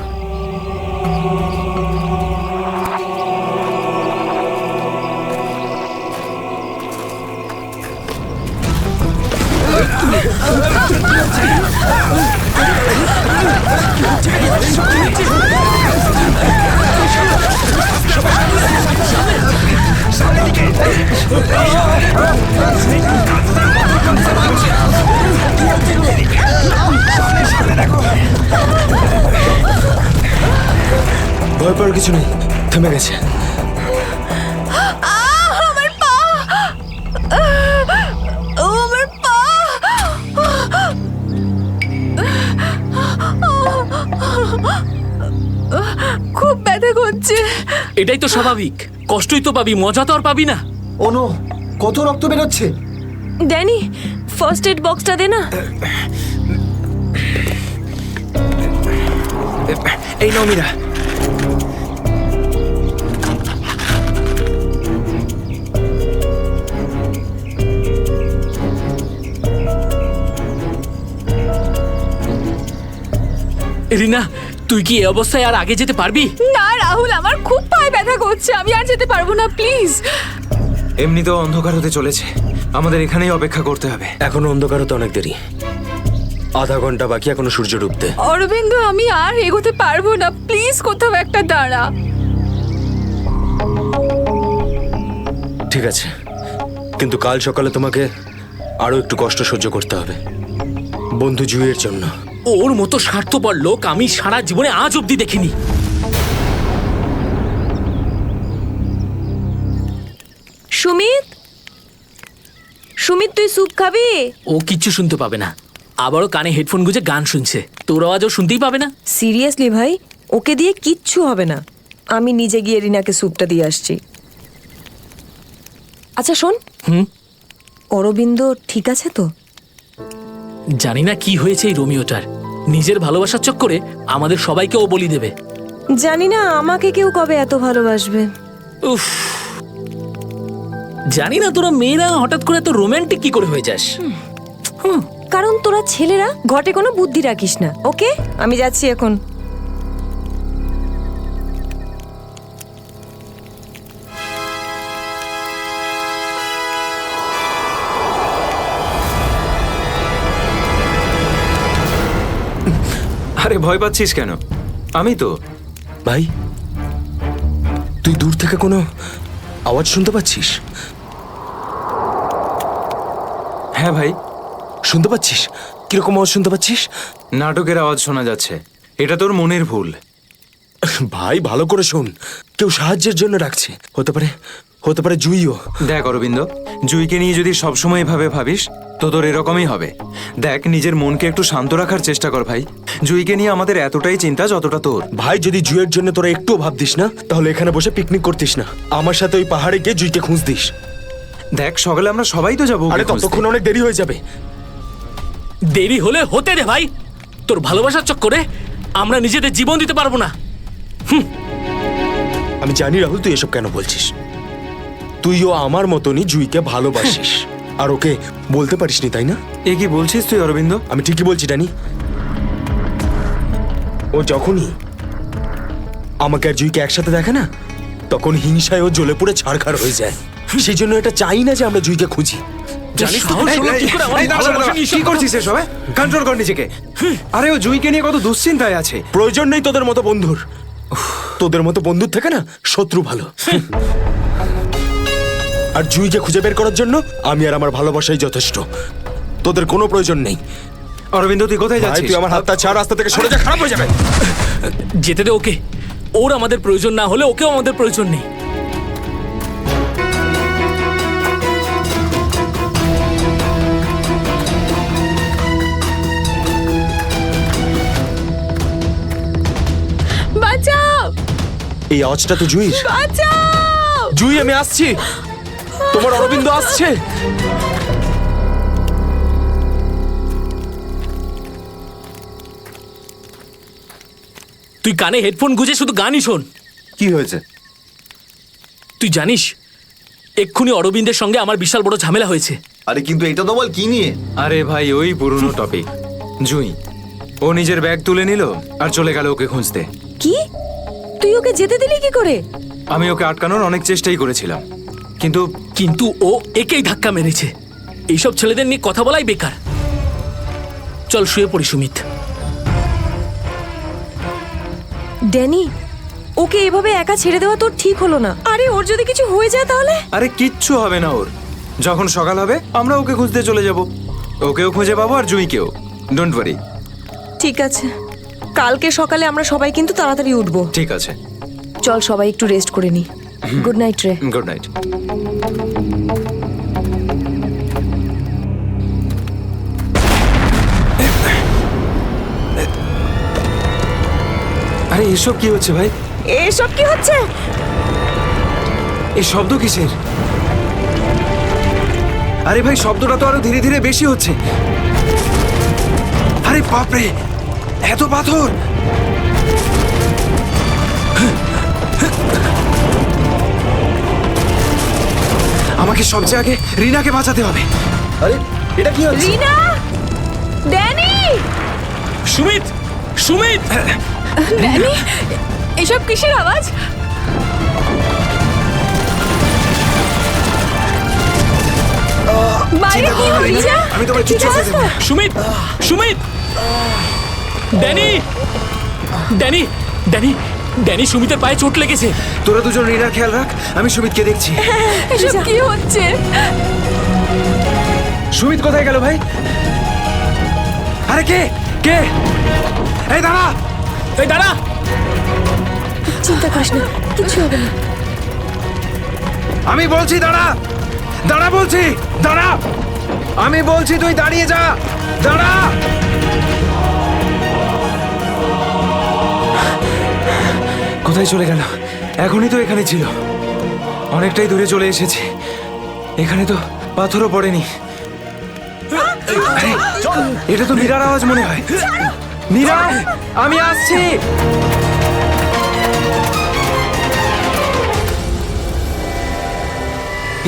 ভয় পাওয়ার কিছু নেই, থেমে গেছে। আমার পা, আমার পা। খুব ব্যথা করছে। এটাই তো স্বাভাবিক, কষ্টই তো পাবি, মজা তো আর পাবি না। ও নো, কত রক্ত বেরোচ্ছে। ড্যানি, ফার্স্ট এড বক্সটা দে না। এই নাও মীরা। রিনা, তুই কি এই অবস্থায় আর আগে যেতে পারবি? না রাহুল, আমার খুব পায়ে ব্যথা করছে, আমি আর যেতে পারবো না, প্লিজ। এমনিতেও অন্ধকার হতে চলেছে, আমাদের এখানেই অপেক্ষা করতে হবে। এখনো অন্ধকার হতে অনেক দেরি, আধা ঘন্টা বাকি এখনো সূর্য ডুবতে। অরবিন্দ, আমি আর এগোতে পারবো না, প্লিজ কোথাও একটা দাঁড়া। ঠিক আছে, কিন্তু কাল সকালে তোমাকে আরো একটু কষ্ট সহ্য করতে হবে, বন্ধু জুইয়ের জন্য। ওর মতো স্বার্থপর লোক আমি সারা জীবনে আজ অব্দি দেখিনি। সুমিত, সুমিত তুই স্যুপ খাবি? ও কিচ্ছু শুনতে পাবে না, আবারও কানে হেডফোন গুঁজে গান শুনছে, তোর আওয়াজও শুনতেই পাবে না। সিরিয়াসলি ভাই, ওকে দিয়ে কিচ্ছু হবে না, আমি নিজে গিয়ে রিনাকে স্যুপটা দিয়ে আসছি। আচ্ছা শোন, অরবিন্দ ঠিক আছে তো? জানি না কি হয়েছে এই রোমিওটার, নিজের ভালোবাসার চক্করে আমাদের সবাইকে ও বলি দেবে। জানি না আমাকে কেউ কবে এত ভালোবাসবে। উফ, জানি না তোরা মেয়েরা হঠাৎ করে এত রোমান্টিক কি করে হয়ে যাস। কারণ তোরা ছেলেরা ঘটে কোনো বুদ্ধি রাখিস না। ওকে, আমি যাচ্ছি এখন। আরে ভয় পাচ্ছিস কেন? আমি তো। ভাই, তুই দূর থেকে কোনো আওয়াজ শুনতে পাচ্ছিস? হ্যাঁ ভাই। শুনতে পাচ্ছিস? কিরকম আওয়াজ শুনতে পাচ্ছিস? নাটকের আওয়াজ শোনা যাচ্ছে। এটা তোর মনের ভুল। ভাই ভালো করে শোন, কেউ সাহায্যের জন্য ডাকছে। হতে পারে জুইও। দেখ অরবিন্দ, জুইকে নিয়ে যদি সবসময় এভাবে ভাবিস তো তোর এরকমই হবে। দেখ, নিজের মনকে একটু শান্ত রাখার চেষ্টা কর ভাই। জুইকে নিয়ে আমাদের এতটাই চিন্তা যতটা তোর। ভাই, যদি জুইয়ের জন্য তোরা একটু ভাবতিস না, তাহলে এখানে বসে পিকনিক করতিস না। আমার সাথে ওই পাহাড়ে গিয়ে জুইকে খুঁজতিস। দেখ, সকালে আমরা সবাই তো যাবো। আরে ততক্ষণ অনেক দেরি হয়ে যাবে। দেরি হলে হতে দে ভাই, তোর ভালোবাসার চক্করে আমরা নিজেদের জীবন দিতে পারবো না। আমি জানি রাহুল, তুই এসব কেন বলছিস। তুইও আমার মতনই জুইকে ভালোবাসিস, আর ওকে বলতে পারিসনি, তাই না? এ কি বলছিস তুই অরবিন্দ? আমি ঠিকই বলছি ডানি। ও যখনই আমাকে আর জুইকে একসাথে দেখে না, তখন হিংসায় ও জ্বলে পুড়ে ছারখার হয়ে যায়। সেই জন্য এটা চাই না যে আমরা জুইকে খুঁজি। জানিস তো কি করছিস এসব? কন্ট্রোল কর নিজেকে। আরে ও জুইকে নিয়ে কত দুশ্চিন্তায় আছে। প্রয়োজন নেই তোদের মতো বন্ধুর। তোদের মতো বন্ধুর থেকে না শত্রু ভালো। আর জুইকে খুঁজে বের করার জন্য আমি আর আমার ভালোবাসাই যথেষ্ট। তোদের কোনো প্রয়োজন নেই। অরবিন্দ, তুই কোথায় যাচ্ছিস? তুই আমার হাতটা ছাড়, রাস্তা থেকে সরে যা, খারাপ হয়ে যাবে। যেতে দে ওকে। ওর আমাদের প্রয়োজন না হলে ওকেও আমাদের প্রয়োজন নেই। বাঁচাও! এই আওয়াজটা তো জুই। বাঁচাও! জুই, আমি আসছি। তোমার অরবিন্দ আসছে। তুই কানে হেডফোন গুঁজে শুধু গানই শোন। কি হয়েছে? তুই জানিস এক্ষুনি অরবিন্দের সঙ্গে আমার বিশাল বড় ঝামেলা হয়েছে। আরে কিন্তু এটা তো বল কি নিয়ে? আরে ভাই, ওই পুরনো টপিক। জুই ও নিজের ব্যাগ তুলে নিল আর চলে গেল ওকে খুঁজতে। কি? তুই ওকে যেতে দিলি কি করে? আমি ওকে আটকানোর অনেক চেষ্টাই করেছিলাম, কিন্তু ও একেই ধাক্কা মেরেছে। এইসব ছেলেদের নিয়ে কথা বলাই বেকার। চল শুয়ে পড়ি সুমিত। ড্যানি, ওকে এভাবে একা ছেড়ে দেওয়া তোর ঠিক হলো না। আরে ওর যদি কিছু হয়ে যায় তাহলে? আরে কিচ্ছু হবে না ওর। যখন সকাল হবে আমরা ওকে খুঁজতে চলে যাব। ওকেও খুঁজে পাবো আর জুইকেও। Don't worry. ঠিক আছে, কালকে সকালে আমরা সবাই কিন্তু তাড়াতাড়ি উঠবো। ঠিক আছে, চল সবাই একটু রেস্ট করে নি। গুড নাইট রে। Good night. আরে এসব কি হচ্ছে ভাই? এসব কি হচ্ছে? এই শব্দ কিসের? আরে ভাই, শব্দটা তো আরো ধীরে ধীরে বেশি হচ্ছে। আরে বাপরে, এত পাথর! আমাকে সবচেয়ে আগে রিনাকে বাঁচাতে হবে। আরে এটা কি হচ্ছে? রিনা! ড্যানি! সুমিত! সুমিত! ড্যানি, এসব কিসের আওয়াজ? বাইরে কি হচ্ছে? আমি তোমায় কিচ্ছু করতে দেব না। Sumit! Sumit! Danny! Danny! Danny! Danny, সুমিতের পায়ে চোট লেগেছে। তোরা দুজন রিনার খেয়াল রাখ, আমি সুমিতকে দেখছি। এসব কি হচ্ছে? সুমিত কোথায় গেল ভাই? আরে কে কে? এই দাঁড়া! এই দাঁড়া! চিন্তা করিস না, কিছু হবে না। আমি বলছি দাঁড়া! দাঁড়া বলছি! দাঁড়া! আমি বলছি তুই দাঁড়িয়ে যা! দাঁড়া! কোথায় চলে গেল? এখনই তো এখানে ছিল। অনেকটাই দূরে চলে এসেছি। এখানে তো পাথরও পড়েনি। এটা তো মীরার আওয়াজ মনে হয়। মীরা, আমি আসছি।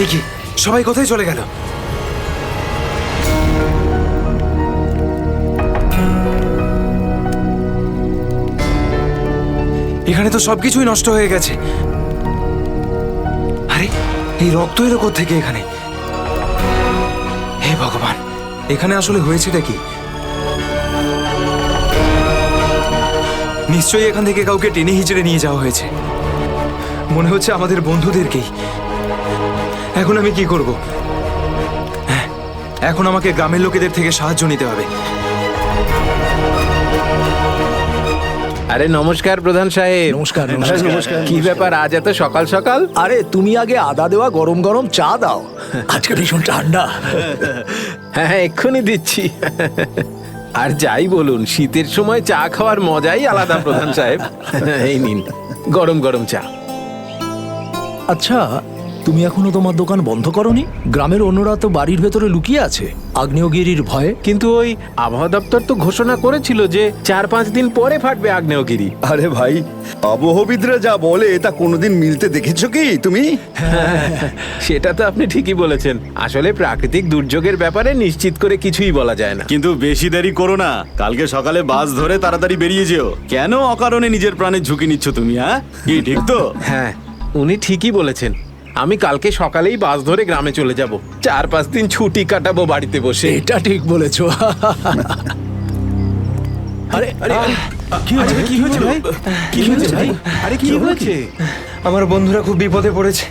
এ কি, সবাই কোথায় চলে গেল? এখানে তো সবকিছুই নষ্ট হয়ে গেছে। আরে, এই রক্ত এলো কোত্থেকে এখানে? হে ভগবান, এখানে আসলে হয়েছেটা কি? নিশ্চয়ই এখান থেকে কাউকে টেনে হিচড়ে নিয়ে যাওয়া হয়েছে। মনে হচ্ছে আমাদের বন্ধুদেরকেই। এখন আমি কি করব? হ্যাঁ, এখন আমাকে গ্রামের লোকেদের থেকে সাহায্য নিতে হবে। আরে নমস্কার প্রধান সাহেব। নমস্কার। কি ব্যাপার আজ এত সকাল সকাল? আরে তুমি আগে আদা দেওয়া গরম গরম চা দাও, আজকে ভীষণ ঠান্ডা। হ্যাঁ, এক্ষুনি দিচ্ছি। আর যাই বলুন, শীতের সময় চা খাওয়ার মজাই আলাদা প্রধান সাহেব। এই নিন গরম গরম চা। আচ্ছা, তুমি এখনো তোমার দোকান বন্ধ করনি? গ্রামের অন্যরা তো বাড়ির ভেতরে লুকিয়ে আছে আগ্নেয়গিরির ভয়ে। কিন্তু ওই আবহাওয়া দপ্তর তো ঘোষণা করেছিল যে 4-5 দিন পরে ফাটবে আগ্নেয়গিরি। আরে ভাই, আবহবিদরা যা বলে তা কোনোদিন মিলতে দেখেছো কি তুমি? সেটা তো আপনি ঠিকই বলেছেন। আসলে প্রাকৃতিক দুর্যোগের ব্যাপারে নিশ্চিত করে কিছুই বলা যায় না। কিন্তু বেশি দেরি করো না, কালকে সকালে বাস ধরে তাড়াতাড়ি বেরিয়ে যেও। কেন অকারণে নিজের প্রাণের ঝুঁকি নিচ্ছ তুমি? হ্যাঁ, কি ঠিক তো? হ্যাঁ, উনি ঠিকই বলেছেন। আমি কালকে সকালেই বাস ধরে গ্রামে চলে যাব। 4-5 দিন ছুটি কাটাবো বাড়িতে বসে। এটা ঠিক বলেছো। আরে আরে কি হয়েছে? কি হয়েছে ভাই? কি হয়েছে ভাই? আরে কি হয়েছে? আমার বন্ধুরা খুব বিপদে পড়েছে।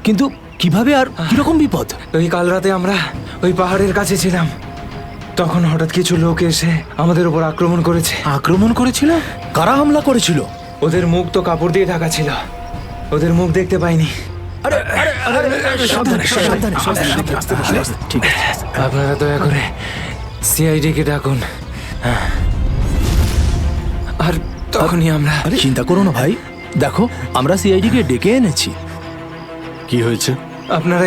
কিন্তু কিভাবে আর কিরকম বিপদ? ওই কাল রাতে আমরা ওই পাহাড়ের কাছে ছিলাম, তখন হঠাৎ কিছু লোক এসে আমাদের উপর আক্রমণ করেছে। আক্রমণ করেছিল? কারা হামলা করেছিল? ওদের মুখ তো কাপড় দিয়ে ঢাকা ছিল, ওদের মুখ দেখতে পাইনি। ঠিক আছে, আপনারা দয়া করে সিআইডি কে ডাকুন। আর তখনই আমরা। চিন্তা করো না ভাই, দেখো আমরা সিআইডি কে ডেকে এনেছি। কি হয়েছে? আপনারা